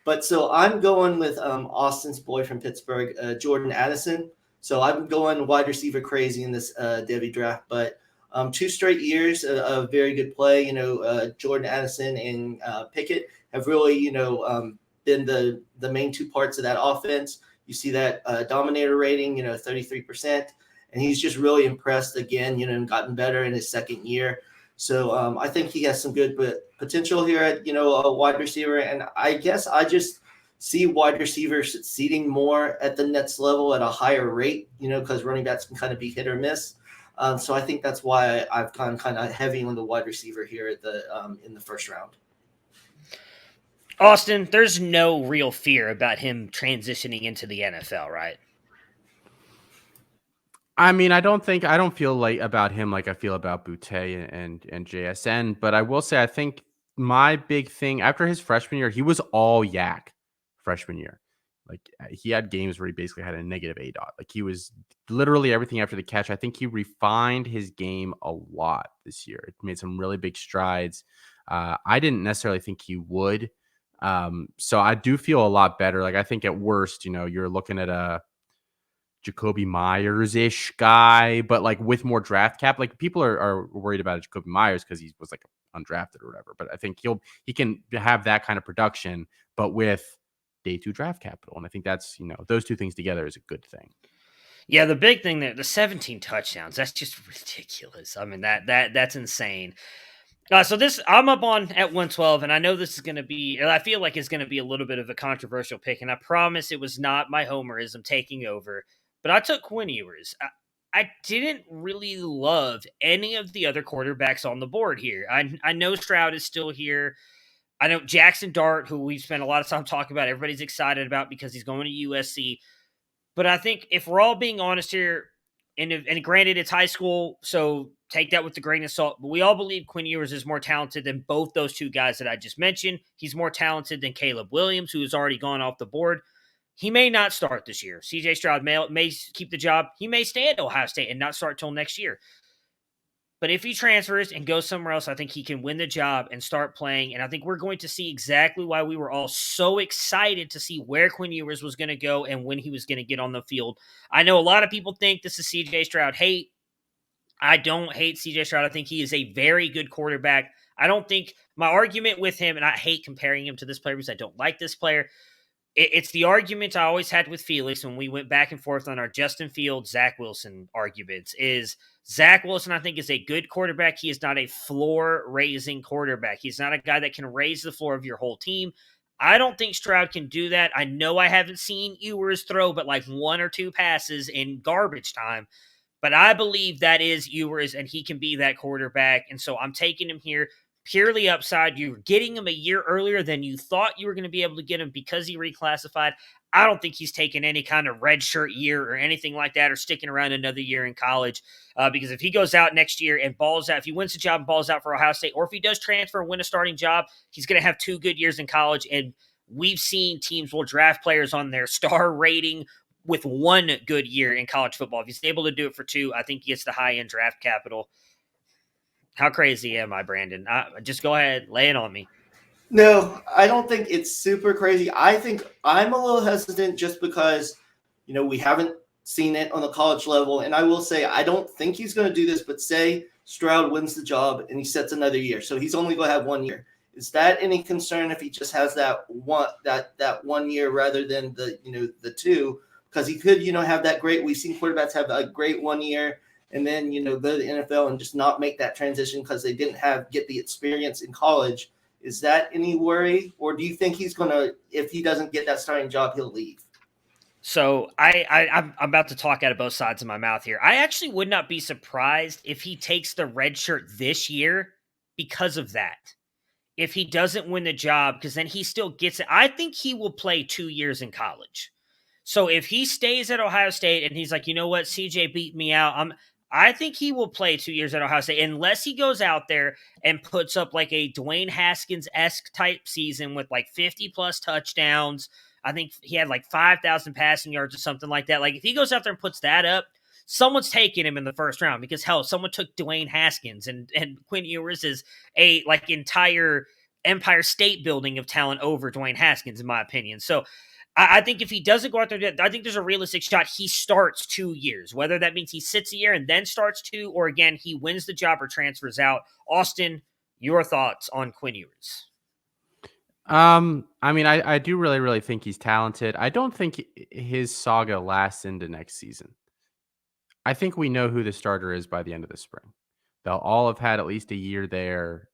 But so I'm going with Austin's boy from Pittsburgh, Jordan Addison. So I'm going wide receiver crazy in this Devy draft. But 2 straight years of very good play. Jordan Addison and Pickett have really, been the main 2 parts of that offense. You see that dominator rating, 33%. And he's just really impressed again, and gotten better in his second year. So I think he has some good potential here at, a wide receiver. And I guess I just see wide receivers succeeding more at the next level at a higher rate, because running backs can kind of be hit or miss. So I think that's why I've gone kind of heavy on the wide receiver here at in the first round. Austin, there's no real fear about him transitioning into the NFL, right? I mean, I don't feel like about him like I feel about Boutte and JSN, but I will say I think my big thing after his freshman year, he was all yak freshman year. Like he had games where he basically had a negative ADOT. Like he was literally everything after the catch. I think he refined his game a lot this year. It made some really big strides. I didn't necessarily think he would. So I do feel a lot better. Like I think at worst, you're looking at a Jacoby Myers-ish guy, but like with more draft cap. Like people are worried about Jacoby Myers because he was like undrafted or whatever. But I think he can have that kind of production, but with day 2 draft capital. And I think that's, those 2 things together is a good thing. Yeah, the big thing there, the 17 touchdowns, that's just ridiculous. I mean, that's insane. So this, I'm up on at 112, and I know this is going to be, I feel like it's going to be a little bit of a controversial pick, and I promise it was not my homerism taking over, but I took Quinn Ewers. I didn't really love any of the other quarterbacks on the board here. I know Stroud is still here. I know Jackson Dart, who we've spent a lot of time talking about, everybody's excited about because he's going to USC. But I think if we're all being honest here, and granted it's high school, so take that with a grain of salt, but we all believe Quinn Ewers is more talented than both those 2 guys that I just mentioned. He's more talented than Caleb Williams, who has already gone off the board. He may not start this year. CJ Stroud may keep the job. He may stay at Ohio State and not start till next year. But if he transfers and goes somewhere else, I think he can win the job and start playing. And I think we're going to see exactly why we were all so excited to see where Quinn Ewers was going to go and when he was going to get on the field. I know a lot of people think this is CJ Stroud hate. I don't hate CJ Stroud. I think he is a very good quarterback. I don't think my argument with him, and I hate comparing him to this player because I don't like this player. It's the argument I always had with Felix when we went back and forth on our Justin Fields, Zack Wilson arguments is Zack Wilson, I think, is a good quarterback. He is not a floor-raising quarterback. He's not a guy that can raise the floor of your whole team. I don't think Stroud can do that. I know I haven't seen Ewers throw but like 1 or 2 passes in garbage time, but I believe that is Ewers, and he can be that quarterback, and so I'm taking him here. Purely upside. You're getting him a year earlier than you thought you were going to be able to get him because he reclassified. I don't think he's taking any kind of red shirt year or anything like that or sticking around another year in college because if he goes out next year and balls out, if he wins the job and balls out for Ohio State, or if he does transfer and win a starting job, he's going to have 2 good years in college. And we've seen teams will draft players on their star rating with 1 good year in college football. If he's able to do it for 2, I think he gets the high-end draft capital. How crazy am I, Brandon? Just go ahead, lay it on me. No, I don't think it's super crazy. I think I'm a little hesitant just because, we haven't seen it on the college level. And I will say, I don't think he's going to do this, but say Stroud wins the job and he sets another year. So he's only going to have 1 year. Is that any concern if he just has that 1 year rather than the 2? Because he could, have that great, we've seen quarterbacks have a great 1 year and then, go to the NFL and just not make that transition because they didn't get the experience in college. Is that any worry? Or do you think he's going to, if he doesn't get that starting job, he'll leave? So I'm about to talk out of both sides of my mouth here. I actually would not be surprised if he takes the red shirt this year because of that. If he doesn't win the job, because then he still gets it. I think he will play 2 years in college. So if he stays at Ohio State and he's like, you know what, CJ beat me out, I think he will play 2 years at Ohio State unless he goes out there and puts up like a Dwayne Haskins-esque type season with like 50-plus touchdowns. I think he had like 5,000 passing yards or something like that. Like if he goes out there and puts that up, someone's taking him in the first round because, hell, someone took Dwayne Haskins and Quinn Ewers is a like entire Empire State Building of talent over Dwayne Haskins, in my opinion. So I think if he doesn't go out there, I think there's a realistic shot he starts 2 years, whether that means he sits a year and then starts 2, or again, he wins the job or transfers out. Austin, your thoughts on Quinn Ewers? I mean, I do really, really think he's talented. I don't think his saga lasts into next season. I think we know who the starter is by the end of the spring. They'll all have had at least a year there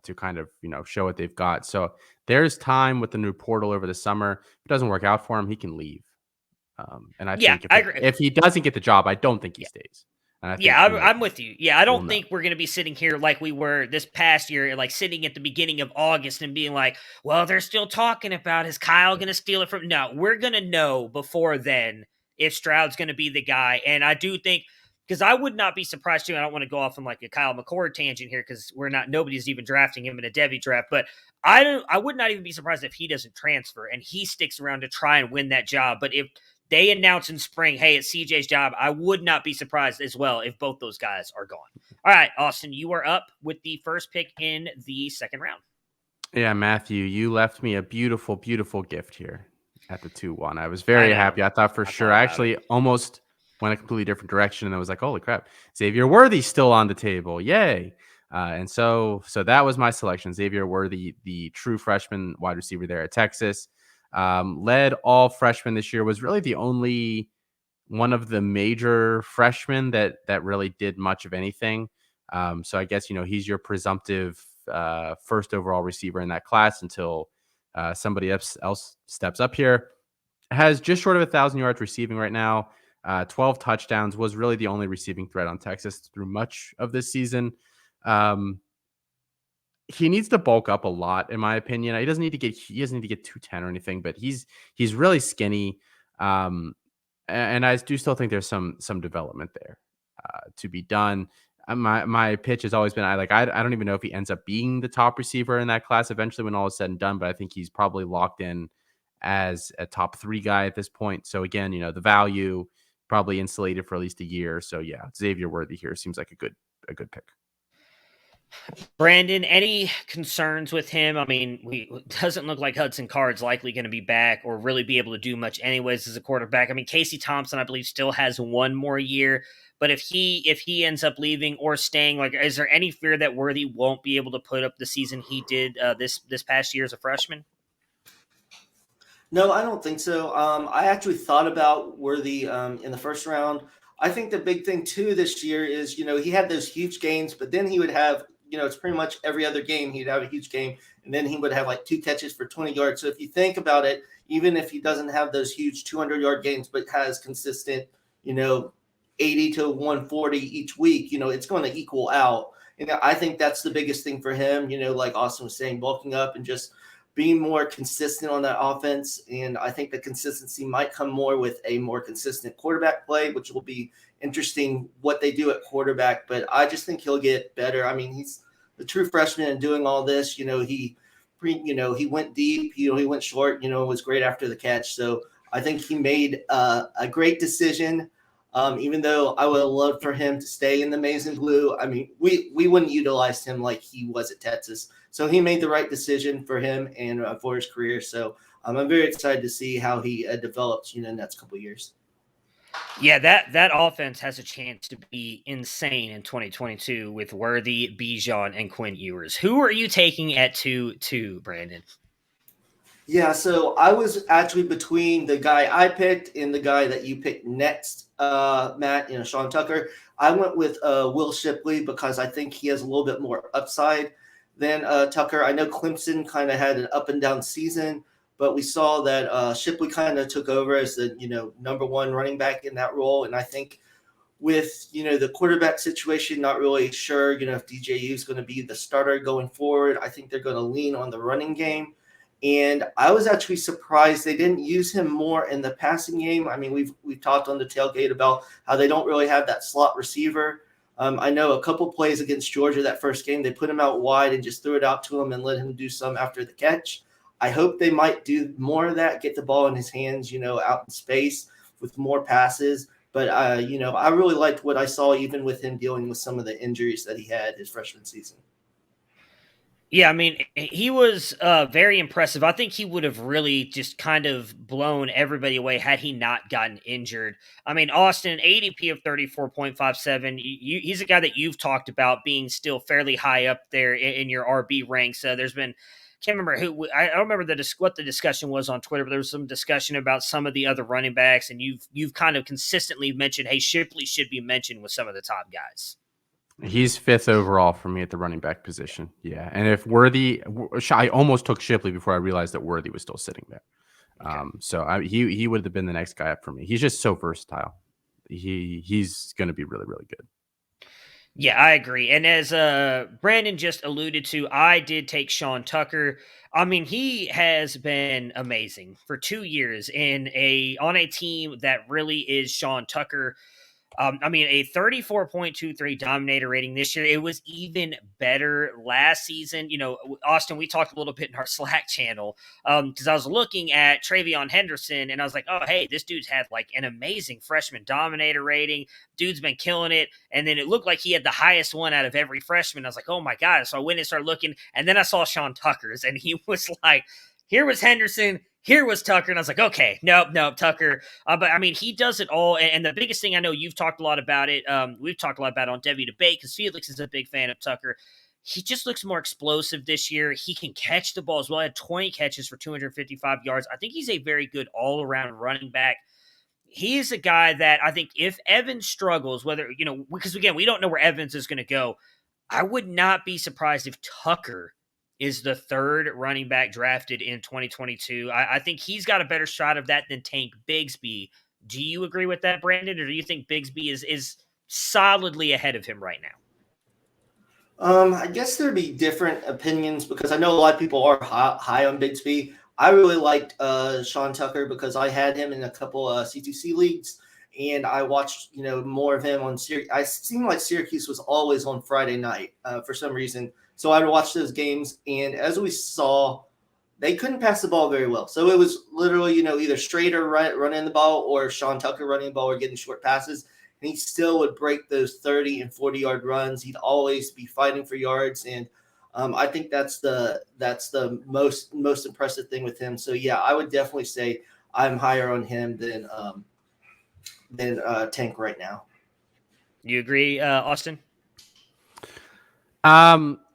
to kind of, show what they've got. So there's time with the new portal over the summer. If it doesn't work out for him, he can leave. And I think if he doesn't get the job, I don't think he stays. And I think, I'm with you. Yeah, I don't think we're going to be sitting here like we were this past year, like sitting at the beginning of August and being like, well, they're still talking about, is Kyle going to steal it from? No, we're going to know before then if Stroud's going to be the guy. And I do think, because I would not be surprised too. I don't want to go off on like a Kyle McCord tangent here because nobody's even drafting him in a Devy draft. But I would not even be surprised if he doesn't transfer and he sticks around to try and win that job. But if they announce in spring, hey, it's CJ's job, I would not be surprised as well if both those guys are gone. All right, Austin, you are up with the first pick in the second round. Yeah, Matthew, you left me a beautiful, beautiful gift here at the 2-1. I was very happy. I thought for sure. I actually almost went a completely different direction, and I was like, holy crap, Xavier Worthy's still on the table. Yay. And so that was my selection. Xavier Worthy, the true freshman wide receiver there at Texas. Led all freshmen this year, was really the only one of the major freshmen that really did much of anything. So I guess, he's your presumptive first overall receiver in that class until somebody else steps up here. Has just short of 1,000 yards receiving right now, 12 touchdowns, was really the only receiving threat on Texas through much of this season. He needs to bulk up a lot, in my opinion. He doesn't need to get 210 or anything, but he's really skinny. And I do still think there's some development there to be done. My pitch has always been, I don't even know if he ends up being the top receiver in that class eventually when all is said and done, but I think he's probably locked in as a top 3 guy at this point. So again, the value probably insulated for at least a year. So yeah, Xavier Worthy here seems like a good pick. Brandon, any concerns with him? I mean, it doesn't look like Hudson Card's likely going to be back or really be able to do much anyways as a quarterback. I mean, Casey Thompson, I believe, still has 1 more year. But if he ends up leaving or staying, like, is there any fear that Worthy won't be able to put up the season he did this past year as a freshman? No, I don't think so. I actually thought about Worthy in the first round. I think the big thing too this year is, he had those huge games, but then he would have, it's pretty much every other game he'd have a huge game, and then he would have like 2 catches for 20 yards. So if you think about it, even if he doesn't have those huge 200-yard games, but has consistent, 80 to 140 each week, it's going to equal out. And I think that's the biggest thing for him, like Austin was saying, bulking up and just being more consistent on that offense. And I think the consistency might come more with a more consistent quarterback play, which will be interesting what they do at quarterback. But I just think he'll get better. I mean, he's the true freshman and doing all this, he went deep, he went short, was great after the catch. So I think he made a great decision. Even though I would have loved for him to stay in the maize and blue. I mean, we wouldn't utilize him like he was at Texas. So he made the right decision for him and for his career. So I'm very excited to see how he develops, in the next couple of years. Yeah, that offense has a chance to be insane in 2022 with Worthy, Bijan, and Quinn Ewers. Who are you taking at 2-2, Brandon? Yeah, so I was actually between the guy I picked and the guy that you picked next, Matt, Sean Tucker. I went with Will Shipley because I think he has a little bit more upside than Tucker. I know Clemson kind of had an up and down season, but we saw that Shipley kind of took over as the, number 1 running back in that role. And I think with, the quarterback situation, not really sure, if DJU is going to be the starter going forward. I think they're going to lean on the running game. And I was actually surprised they didn't use him more in the passing game. I mean, we've talked on the tailgate about how they don't really have that slot receiver. I know a couple plays against Georgia that first game, they put him out wide and just threw it out to him and let him do some after the catch. I hope they might do more of that, get the ball in his hands, out in space with more passes. But, I really liked what I saw even with him dealing with some of the injuries that he had his freshman season. Yeah, I mean, he was very impressive. I think he would have really just kind of blown everybody away had he not gotten injured. I mean, Austin, ADP of 34.57. He's a guy that you've talked about being still fairly high up there in your RB ranks. There's been, can't remember who, I don't remember what the discussion was on Twitter, but there was some discussion about some of the other running backs, and you've kind of consistently mentioned, hey, Shipley should be mentioned with some of the top guys. He's 5th overall for me at the running back position. Yeah. And if Worthy, I almost took Shipley before I realized that Worthy was still sitting there. Okay. He would have been the next guy up for me. He's just so versatile. He's going to be really, really good. Yeah, I agree. And as Brandon just alluded to, I did take Sean Tucker. I mean, he has been amazing for 2 years on a team that really is Sean Tucker. I mean, a 34.23 dominator rating this year. It was even better last season. You know, Austin, we talked a little bit in our Slack channel because I was looking at Trayvon Henderson and I was like, oh, hey, this dude's had like an amazing freshman dominator rating. Dude's been killing it. And then it looked like he had the highest one out of every freshman. I was like, oh my God. So I went and started looking. And then I saw Sean Tucker's and he was like, here was Henderson. Here was Tucker, and I was like, okay, nope, Tucker. But, I mean, he does it all, and the biggest thing I know, you've talked a lot about it, we've talked a lot about it on Devy Debate, because Felix is a big fan of Tucker. He just looks more explosive this year. He can catch the ball as well. He had 20 catches for 255 yards. I think he's a very good all-around running back. He's a guy that I think if Evans struggles, whether, you know, because, again, we don't know where Evans is going to go, I would not be surprised if Tucker is the third running back drafted in 2022. I think he's got a better shot of that than Tank Bigsby. Do you agree with that, Brandon, or do you think Bigsby is solidly ahead of him right now? I guess there'd be different opinions because I know a lot of people are high on Bigsby. I really liked Sean Tucker because I had him in a couple C2C leagues, and I watched more of him on Syracuse. I seemed like Syracuse was always on Friday night for some reason. So I would watch those games, and as we saw, they couldn't pass the ball very well. So it was literally, either Strader running the ball or Sean Tucker running the ball or getting short passes, and he still would break those 30 and 40-yard runs. He'd always be fighting for yards, and I think that's the most impressive thing with him. So yeah, I would definitely say I'm higher on him than Tank right now. You agree, Austin?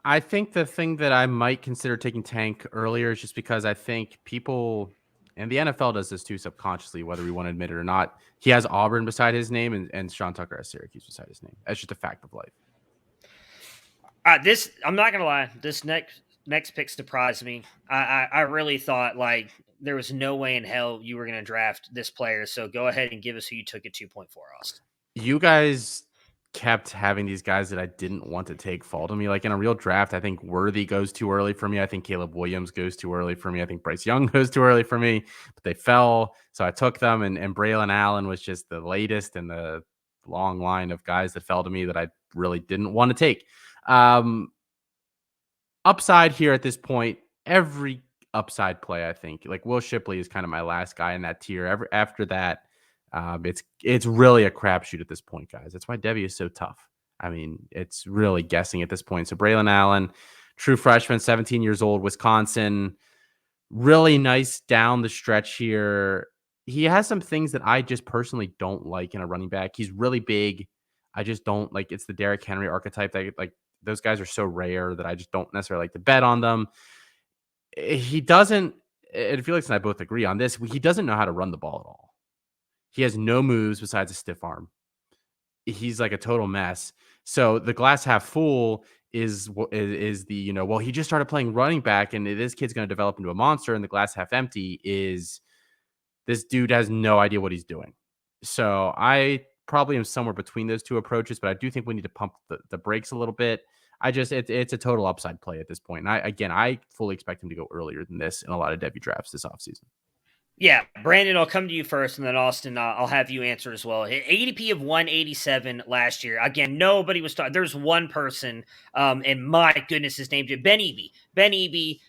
I think the thing that I might consider taking Tank earlier is just because I think people, and the NFL does this too subconsciously, whether we want to admit it or not. He has Auburn beside his name, and Sean Tucker has Syracuse beside his name. That's just a fact of life. I'm not gonna lie. This next pick surprised me. I really thought like there was no way in hell you were gonna draft this player. So go ahead and give us who you took at 2.4, Austin. You guys kept having these guys that I didn't want to take fall to me. Like in a real draft, I think Worthy goes too early for me. I think Caleb Williams goes too early for me. I think Bryce Young goes too early for me, but they fell. So I took them, and Braylon Allen was just the latest in the long line of guys that fell to me that I really didn't want to take. Upside here at this point, every upside play, I think, like Will Shipley is kind of my last guy in that tier. After that, it's really a crapshoot at this point, guys. That's why Devy is so tough. I mean, it's really guessing at this point. So Braylon Allen, true freshman, 17 years old, Wisconsin, really nice down the stretch here. He has some things that I just personally don't like in a running back. He's really big. I just don't like. It's the Derrick Henry archetype. That like those guys are so rare that I just don't necessarily like to bet on them. He doesn't. And Felix and I both agree on this. He doesn't know how to run the ball at all. He has no moves besides a stiff arm. He's like a total mess. So the glass half full is the, well, he just started playing running back and this kid's going to develop into a monster. And the glass half empty is this dude has no idea what he's doing. So I probably am somewhere between those two approaches, but I do think we need to pump the brakes a little bit. It's a total upside play at this point. And I fully expect him to go earlier than this in a lot of Devy drafts this offseason. Yeah, Brandon, I'll come to you first, and then Austin, I'll have you answer as well. ADP of 187 last year. Again, nobody was talking. There's one person, and my goodness, his name is Ben Eby. Ben Eby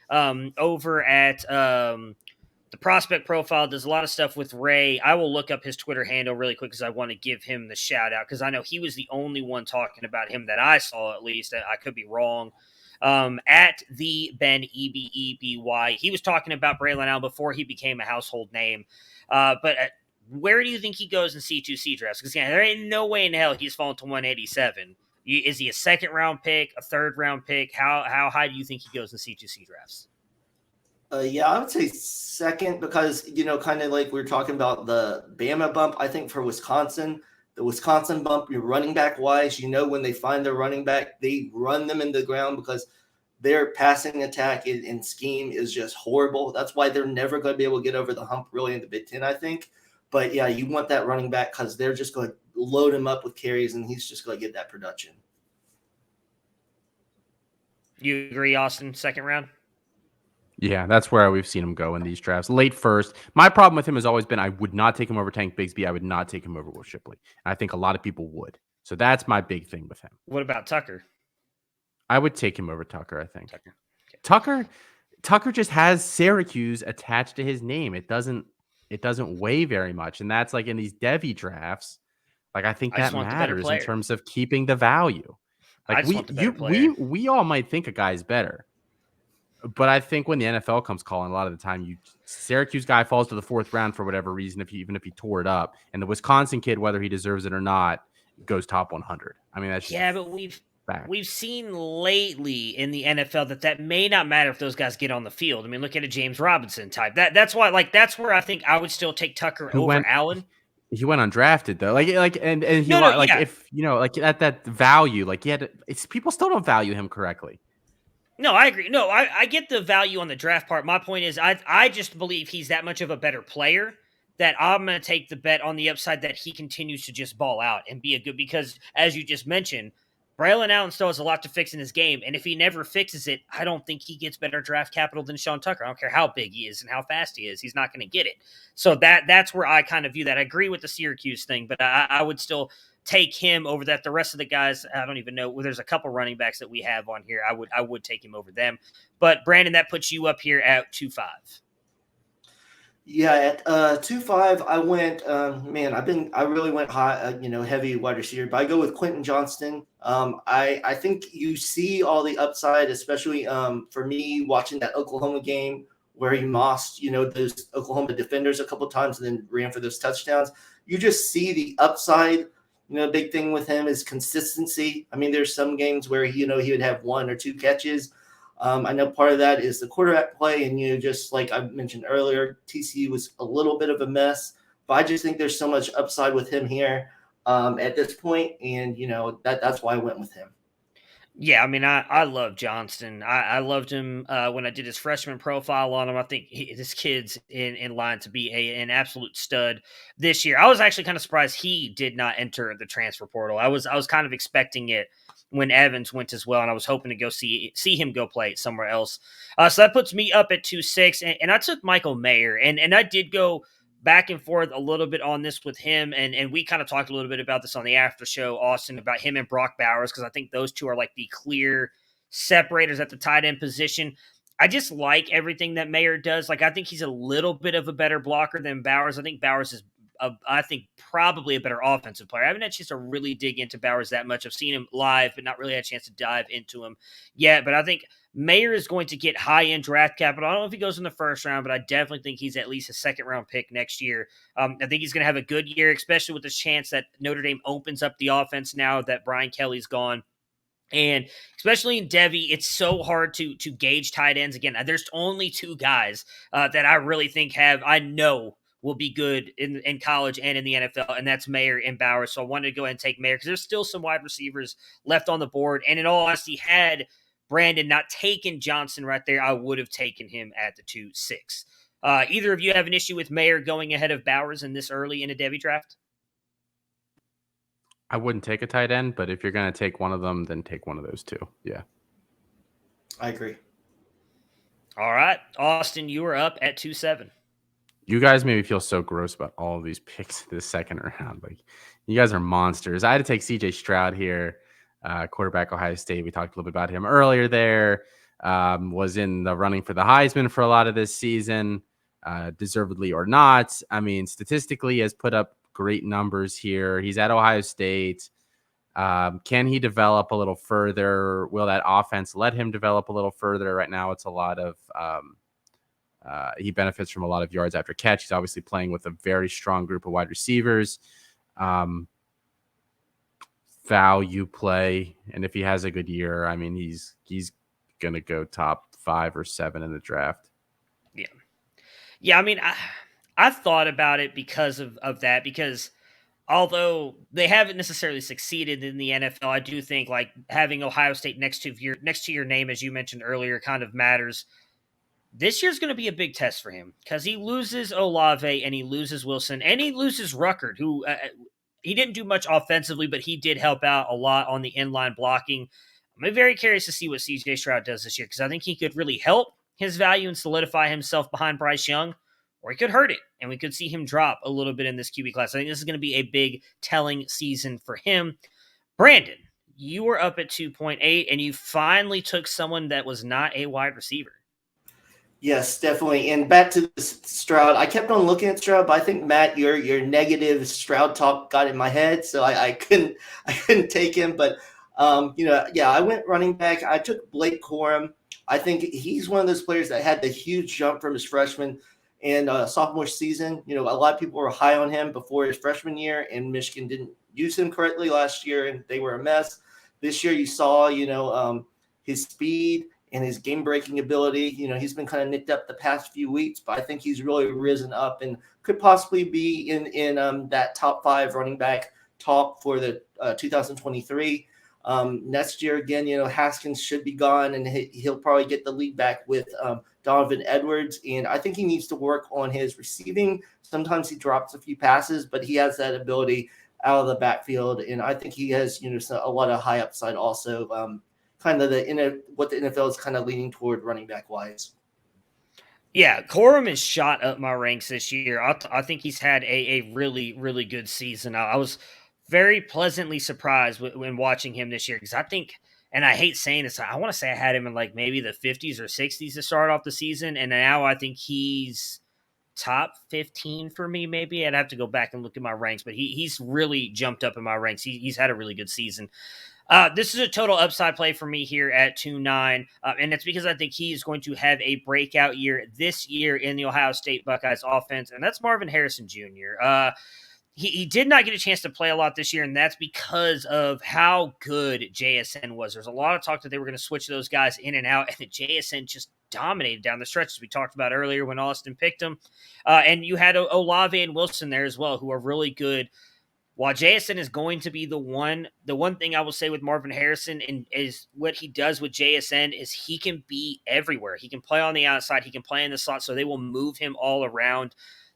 over at the Prospect Profile does a lot of stuff with Ray. I will look up his Twitter handle really quick because I want to give him the shout out because I know he was the only one talking about him that I saw, at least. I could be wrong. at the Ben EBEBY. He was talking about Braylon Allen before he became a household name. But where do you think he goes in C2C drafts? Because there ain't no way in hell he's fallen to 187. Is he a second round pick, a third round pick? How high do you think he goes in C2C drafts? Yeah, I would say second because, kind of like we were talking about the Bama bump. I think for Wisconsin, the Wisconsin bump, your running back wise, when they find their running back, they run them in the ground because their passing attack and scheme is just horrible. That's why they're never going to be able to get over the hump really in the Big Ten, I think. But yeah, you want that running back because they're just going to load him up with carries and he's just going to get that production. You agree, Austin, second round? Yeah, that's where we've seen him go in these drafts. Late first. My problem with him has always been I would not take him over Tank Bigsby. I would not take him over Will Shipley. And I think a lot of people would. So that's my big thing with him. What about Tucker? I would take him over Tucker, I think. Tucker. Okay. Tucker just has Syracuse attached to his name. It doesn't weigh very much. And that's like in these Devy drafts. Like I think that matters in terms of keeping the value. Like we all might think a guy's better. But I think when the NFL comes calling, a lot of the time, Syracuse guy falls to the fourth round for whatever reason, even if he tore it up, and the Wisconsin kid, whether he deserves it or not, goes top 100. I mean, that's just but we've seen lately in the NFL that may not matter if those guys get on the field. I mean, look at a James Robinson type. That's why, that's where I think I would still take Tucker over Allen. He went undrafted though, at that value, people still don't value him correctly. No, I agree. No, I get the value on the draft part. My point is I just believe he's that much of a better player that I'm going to take the bet on the upside that he continues to just ball out and be because, as you just mentioned, Braylon Allen still has a lot to fix in his game, and if he never fixes it, I don't think he gets better draft capital than Sean Tucker. I don't care how big he is and how fast he is. He's not going to get it. So that's where I kind of view that. I agree with the Syracuse thing, but I would still take him over that. The rest of the guys, I don't even know. Well, there's a couple running backs that we have on here. I would take him over them. But Brandon, that puts you up here at 2.5. Yeah, at 2.5, I went. I really went high. Heavy wide receiver. But I go with Quentin Johnston. I think you see all the upside, especially for me watching that Oklahoma game where he mossed those Oklahoma defenders a couple of times and then ran for those touchdowns. You just see the upside. Big thing with him is consistency. I mean, there's some games where he would have 1 or 2 catches. I know part of that is the quarterback play, and just like I mentioned earlier, TCU was a little bit of a mess. But I just think there's so much upside with him here at this point, and that's why I went with him. Yeah, I mean, I love Johnston. I loved him when I did his freshman profile on him. I think this kid's in line to be an absolute stud this year. I was actually kind of surprised he did not enter the transfer portal. I was kind of expecting it when Evans went as well, and I was hoping to go see him go play somewhere else. So that puts me up at 2.6, and I took Michael Mayer, and I did go back and forth a little bit on this with him, and we kind of talked a little bit about this on the after show, Austin, about him and Brock Bowers, because I think those two are like the clear separators at the tight end position. I just like everything that Mayer does. Like, I think he's a little bit of a better blocker than Bowers. I think Bowers is probably a better offensive player. I haven't had a chance to really dig into Bowers that much. I've seen him live, but not really had a chance to dive into him yet. But I think Mayer is going to get high-end draft capital. I don't know if he goes in the first round, but I definitely think he's at least a second-round pick next year. I think he's going to have a good year, especially with the chance that Notre Dame opens up the offense now that Brian Kelly's gone. And especially in Devy, it's so hard to gauge tight ends. Again, there's only 2 guys that I really think I know will be good in college and in the NFL, and that's Mayer and Bowers. So I wanted to go ahead and take Mayer because there's still some wide receivers left on the board. And in all honesty, had Brandon not taken Johnson right there, I would have taken him at the 2.6. Either of you have an issue with Mayer going ahead of Bowers in this early in a Devy draft? I wouldn't take a tight end, but if you're going to take one of them, then take one of those 2. Yeah. I agree. All right. Austin, you are up at 2.7. You guys made me feel so gross about all of these picks this second round. Like, you guys are monsters. I had to take CJ Stroud here, quarterback, Ohio State. We talked a little bit about him earlier there. Was in the running for the Heisman for a lot of this season, deservedly or not. I mean, statistically has put up great numbers here. He's at Ohio State. Can he develop a little further? Will that offense let him develop a little further? Right now, it's a lot of he benefits from a lot of yards after catch. He's obviously playing with a very strong group of wide receivers. Value play, and if he has a good year, I mean, he's going to go top 5 or 7 in the draft. Yeah. I mean, I've thought about it because of that, because although they haven't necessarily succeeded in the NFL, I do think like having Ohio State next to your name, as you mentioned earlier, kind of matters. This year's going to be a big test for him because he loses Olave and he loses Wilson and he loses Ruckert, who he didn't do much offensively, but he did help out a lot on the inline blocking. I'm very curious to see what CJ Stroud does this year because I think he could really help his value and solidify himself behind Bryce Young, or he could hurt it, and we could see him drop a little bit in this QB class. I think this is going to be a big telling season for him. Brandon, you were up at 2.8, and you finally took someone that was not a wide receiver. Yes, definitely. And back to Stroud, I kept on looking at Stroud, but I think Matt, your negative Stroud talk got in my head, so I couldn't take him. But I went running back. I took Blake Quorum. I think he's one of those players that had the huge jump from his freshman and sophomore season. A lot of people were high on him before his freshman year, and Michigan didn't use him correctly last year, and they were a mess. This year, you saw, his speed and his game-breaking ability. He's been kind of nicked up the past few weeks, but I think he's really risen up and could possibly be in that top 5 running back talk for the 2023. Next year, again, Haskins should be gone, and he'll probably get the lead back with Donovan Edwards. And I think he needs to work on his receiving. Sometimes he drops a few passes, but he has that ability out of the backfield. And I think he has, a lot of high upside also. Kind of what the NFL is kind of leaning toward running back wise. Yeah, Quorum has shot up my ranks this year. I think he's had a really, really good season. I was very pleasantly surprised when watching him this year because I think, and I hate saying this, I want to say I had him in like maybe the 50s or 60s to start off the season, and now I think he's top 15 for me, maybe. I'd have to go back and look at my ranks, but he's really jumped up in my ranks. He's had a really good season. This is a total upside play for me here at 2.9, and it's because I think he is going to have a breakout year this year in the Ohio State Buckeyes offense, and that's Marvin Harrison Jr. He did not get a chance to play a lot this year, and that's because of how good JSN was. There's a lot of talk that they were going to switch those guys in and out, and the JSN just dominated down the stretch, as we talked about earlier when Austin picked him. And you had Olave and Wilson there as well, who are really good. While JSN is going to be the one thing I will say with Marvin Harrison and is what he does with JSN is he can be everywhere. He can play on the outside. He can play in the slot, so they will move him all around.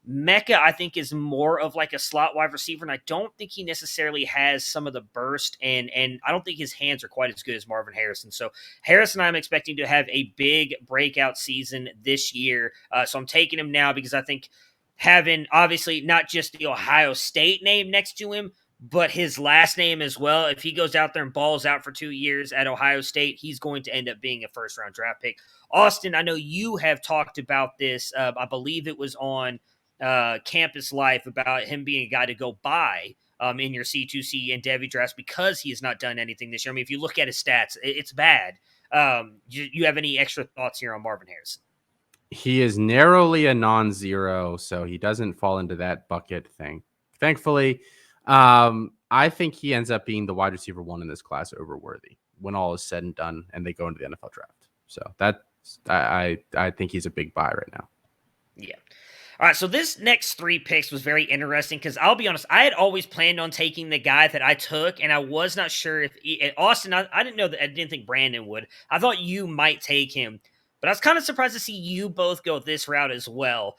Mecca, I think, is more of like a slot wide receiver, and I don't think he necessarily has some of the burst, and I don't think his hands are quite as good as Marvin Harrison. So Harrison, I'm expecting to have a big breakout season this year, so I'm taking him now because I think having, obviously, not just the Ohio State name next to him, but his last name as well. If he goes out there and balls out for 2 years at Ohio State, he's going to end up being a first-round draft pick. Austin, I know you have talked about this. I believe it was on Campus Life about him being a guy to go buy in your C2C and Devy drafts because he has not done anything this year. I mean, if you look at his stats, it's bad. You have any extra thoughts here on Marvin Harrison? He is narrowly a non-zero, so he doesn't fall into that bucket thing. Thankfully, I think he ends up being the wide receiver 1 in this class over Worthy when all is said and done and they go into the NFL draft. So I think he's a big buy right now. Yeah. All right, so this next 3 picks was very interesting because I'll be honest, I had always planned on taking the guy that I took, and I was not sure if Austin. I didn't know that. I didn't think Brandon would. I thought you might take him, but I was kind of surprised to see you both go this route as well.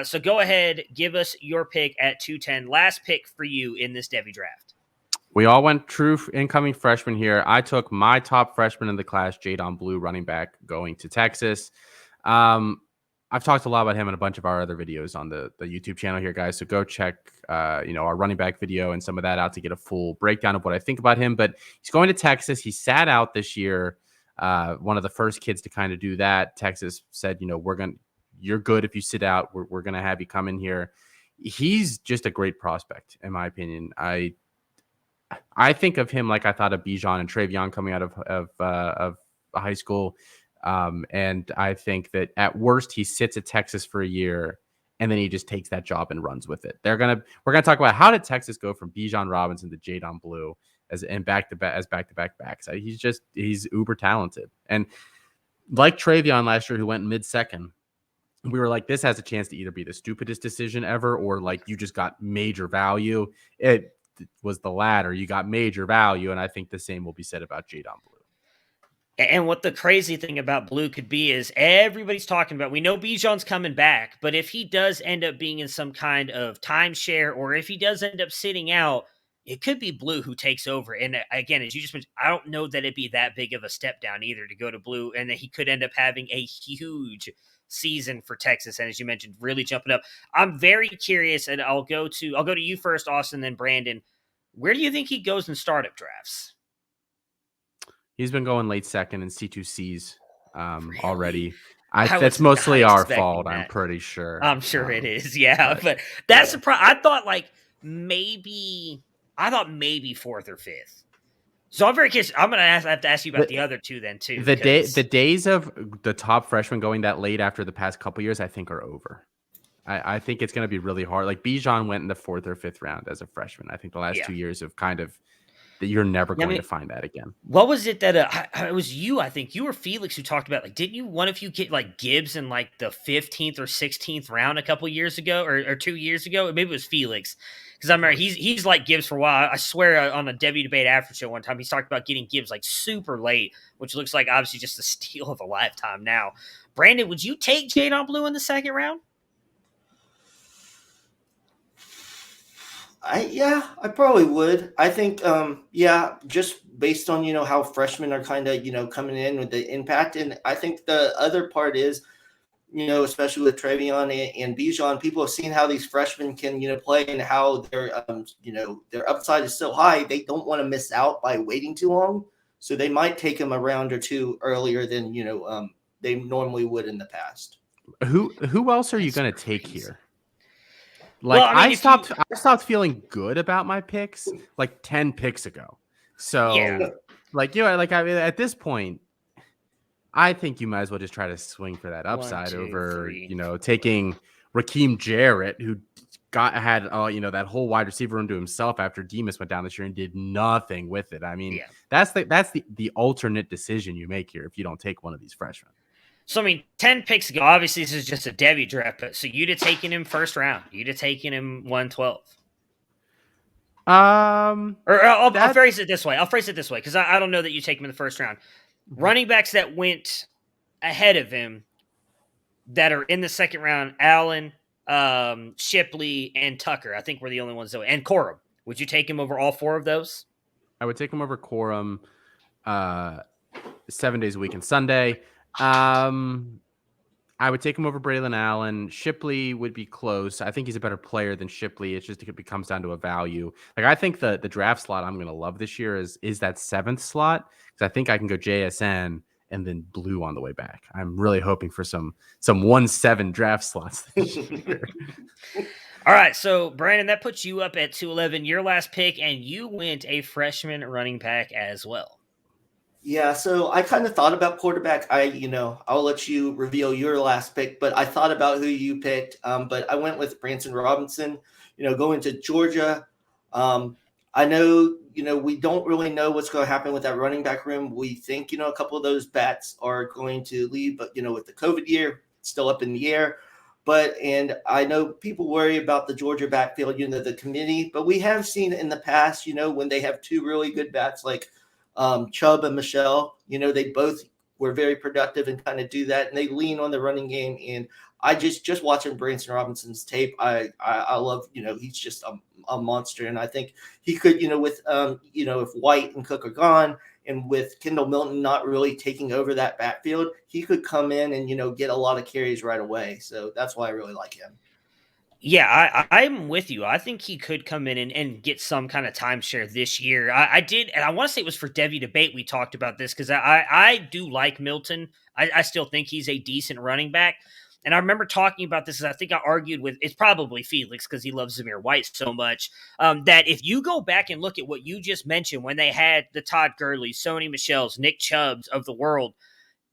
So go ahead, give us your pick at 210. Last pick for you in this Devy draft. We all went true incoming freshman here. I took my top freshman in the class, Jadon Blue, running back, going to Texas. I've talked a lot about him in a bunch of our other videos on the YouTube channel here, guys. So go check, our running back video and some of that out to get a full breakdown of what I think about him. But he's going to Texas. He sat out this year. One of the first kids to kind of do that. Texas said, you're good if you sit out. We're going to have you come in here. He's just a great prospect, in my opinion. I think of him like I thought of Bijan and Trayvon coming out of high school. And I think that at worst he sits at Texas for a year and then he just takes that job and runs with it. We're gonna talk about how did Texas go from Bijan Robinson to Jadon Blue as back-to-back backs. He's uber talented. And like Trayvon last year, who went mid-second, we were like, this has a chance to either be the stupidest decision ever or like you just got major value. It was the latter. You got major value, and I think the same will be said about Jadon Blue. And what the crazy thing about Blue could be is everybody's talking about, we know Bijan's coming back, but if he does end up being in some kind of timeshare or if he does end up sitting out, it could be Blue who takes over. And again, as you just mentioned, I don't know that it'd be that big of a step down either to go to Blue, and that he could end up having a huge season for Texas. And as you mentioned, really jumping up. I'm very curious, and I'll go to you first, Austin, then Brandon. Where do you think he goes in startup drafts? He's been going late second in C2Cs Really? already. That's mostly our fault, that. I'm pretty sure. I'm sure it is, yeah. But that's I thought maybe fourth or fifth. So I'm very curious. I'm gonna have to ask you about the other two then too. The days of the top freshman going that late after the past couple years, I think, are over. I think it's going to be really hard. Like Bijan went in the fourth or fifth round as a freshman. I think the last 2 years have kind of that you're never going to find that again. What was it that it was you? I think you or Felix who talked about, like, didn't you one of you get like Gibbs in like the 15th or 16th round a couple years ago or 2 years ago? Maybe it was Felix, because I remember he's like Gibbs for a while. I swear on a Devy Debate After Show one time he's talked about getting Gibbs like super late, which looks like obviously just a steal of a lifetime now. Brandon, would you take Jadon Blue in the second round? I probably would. I think, just based on, how freshmen are kind of, coming in with the impact. And I think the other part is, especially with Trayvon and Bijan, people have seen how these freshmen can, play and how their upside is so high. They don't want to miss out by waiting too long. So they might take them a round or two earlier than, they normally would in the past. Who else are you going to take here? Like, well, I stopped feeling good about my picks like 10 picks ago. So at this point, I think you might as well just try to swing for that upside over taking Raheem Jarrett, who had that whole wide receiver room to himself after Demas went down this year and did nothing with it. I mean, that's the alternate decision you make here if you don't take one of these freshmen. So, 10 picks ago, obviously this is just a Devy draft, but so you'd have taken him first round. You'd have taken him 112. I'll phrase it this way. Because I don't know that you take him in the first round. Running backs that went ahead of him that are in the second round, Allen, Shipley, and Tucker, I think we're the only ones that and Quorum. Would you take him over all four of those? I would take him over Quorum 7 days a week and Sunday. I would take him over Braylon Allen. Shipley would be close. I think he's a better player than Shipley. It's just it comes down to a value. Like, I think the draft slot I'm going to love this year is that 7th slot, because I think I can go JSN and then Blue on the way back. I'm really hoping for some 1-7 draft slots this year. All right, so Brandon, that puts you up at 211, your last pick, and you went a freshman running back as well. Yeah, so I kind of thought about quarterback. I'll let you reveal your last pick, but I thought about who you picked. But I went with Branson Robinson, going to Georgia. I know, we don't really know what's going to happen with that running back room. We think, a couple of those bats are going to leave, but, with the COVID year, it's still up in the air. And I know people worry about the Georgia backfield, the committee, but we have seen in the past, when they have two really good bats like Chubb and Michelle, they both were very productive and kind of do that, and they lean on the running game. And I just watching Branson Robinson's tape, I love, he's just a monster, and I think he could, with if White and Cook are gone, and with Kendall Milton not really taking over that backfield, he could come in and get a lot of carries right away. So that's why I really like him. Yeah, I'm with you. I think he could come in and get some kind of timeshare this year. I did, and I want to say it was for Devy Debate we talked about this, because I do like Milton. I still think he's a decent running back. And I remember talking about this, as I think I argued with, it's probably Felix because he loves Zamir White so much, that if you go back and look at what you just mentioned when they had the Todd Gurley, Sony Michel's, Nick Chubbs of the world,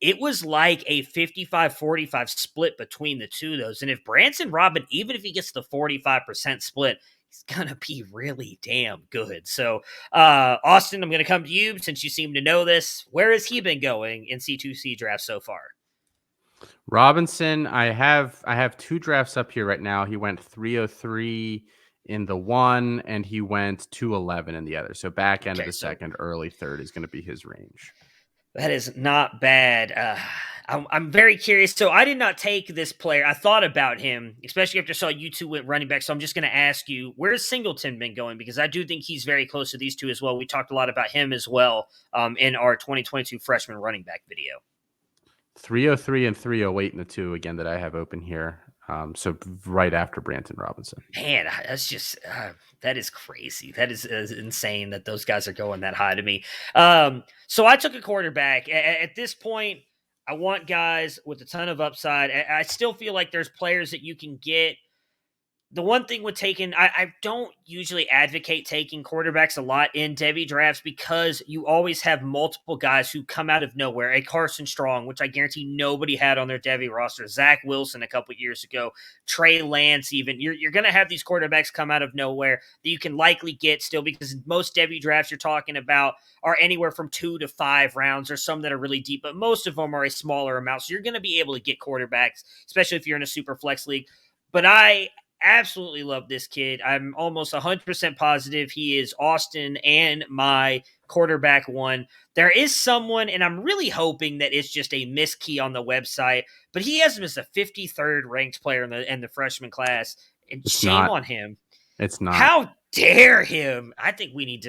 it was like a 55-45 split between the two of those. And if Branson Robin, even if he gets the 45% split, he's going to be really damn good. So, Austin, I'm going to come to you since you seem to know this. Where has he been going in C2C drafts so far? Robinson, I have 2 drafts up here right now. He went 303 in the one, and he went 211 in the other. So back end of the second, early third is going to be his range. That is not bad. I'm very curious. So I did not take this player. I thought about him, especially after I saw you two went running back. So I'm just going to ask you, where's Singleton been going? Because I do think he's very close to these two as well. We talked a lot about him as well in our 2022 freshman running back video. 303 and 308 in the 2 again that I have open here. So right after Branson Robinson. Man, that's just that is crazy. That is insane that those guys are going that high to me. So I took a quarterback. At this point, I want guys with a ton of upside. I still feel like there's players that you can get. The one thing with taking, I don't usually advocate taking quarterbacks a lot in Devy drafts because you always have multiple guys who come out of nowhere. A Carson Strong, which I guarantee nobody had on their Devy roster. Zack Wilson a couple years ago. Trey Lance even. You're going to have these quarterbacks come out of nowhere that you can likely get still because most Devy drafts you're talking about are anywhere from 2 to 5 rounds or some that are really deep, but most of them are a smaller amount. So you're going to be able to get quarterbacks, especially if you're in a super flex league. But I absolutely love this kid. I'm almost 100% positive he is Austin and my quarterback one. There is someone, and I'm really hoping that it's just a miskey on the website, but he has him as a 53rd ranked player in the freshman class. And it's shame not. On him. It's not. How dare him? I think we need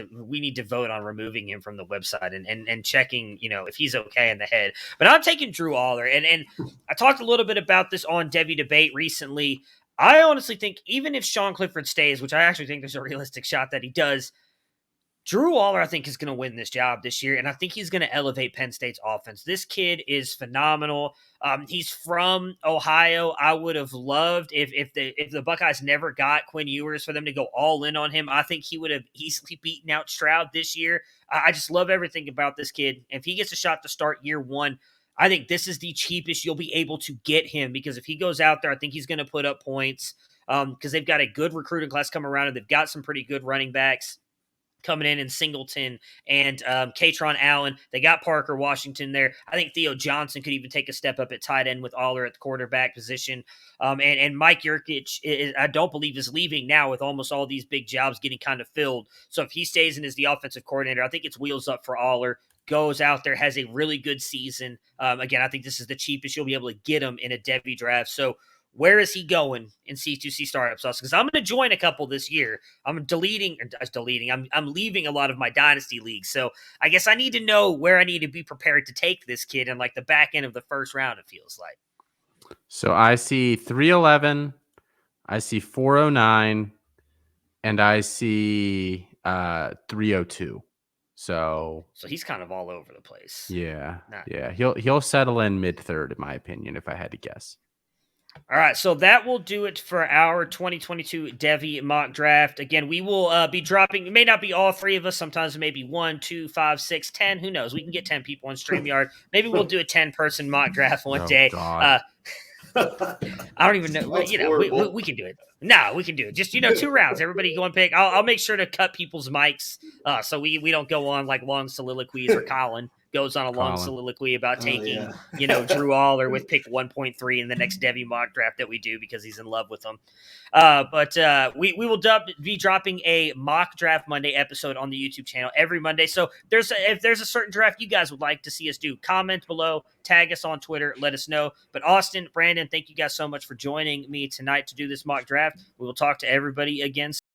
to vote on removing him from the website and checking, if he's okay in the head. But I'm taking Drew Aller, and I talked a little bit about this on Devy Debate recently. I honestly think even if Sean Clifford stays, which I actually think there's a realistic shot that he does, Drew Aller, I think, is going to win this job this year, and I think he's going to elevate Penn State's offense. This kid is phenomenal. He's from Ohio. I would have loved if the Buckeyes never got Quinn Ewers for them to go all in on him. I think he would have easily beaten out Stroud this year. I just love everything about this kid. If he gets a shot to start year one, I think this is the cheapest you'll be able to get him because if he goes out there, I think he's going to put up points because they've got a good recruiting class coming around and they've got some pretty good running backs coming in Singleton and Katron Allen. They got Parker Washington there. I think Theo Johnson could even take a step up at tight end with Aller at the quarterback position. And Mike Yurcich, I don't believe, is leaving now with almost all these big jobs getting kind of filled. So if he stays in as the offensive coordinator, I think it's wheels up for Aller. Goes out there, has a really good season. Again, I think this is the cheapest you'll be able to get him in a Devy draft. So where is he going in C2C startups? Because I'm going to join a couple this year. I'm leaving a lot of my dynasty leagues. So I guess I need to know where I need to be prepared to take this kid in like the back end of the first round, it feels like. So I see 311, I see 409, and I see 302. So he's kind of all over the place. Yeah. He'll settle in mid-third, in my opinion, if I had to guess. All right, so that will do it for our 2022 Devy mock draft. Again, we will be dropping, it may not be all 3 of us, sometimes it may be 1, 2, 5, 6, 10, who knows? We can get 10 people on StreamYard. Maybe we'll do a 10-person mock draft one day. God. I don't even know. We can do it. No, we can do it. Just 2 rounds. Everybody go and pick. I'll make sure to cut people's mics so we don't go on like long soliloquies or Colin goes on a long soliloquy about taking Drew Aller with pick 1.3 in the next Devy mock draft that we do because he's in love with them. But we will be dropping a mock draft Monday episode on the YouTube channel every Monday. So if there's a certain draft you guys would like to see us do, comment below, tag us on Twitter, let us know. But Austin, Brandon, thank you guys so much for joining me tonight to do this mock draft. We will talk to everybody again.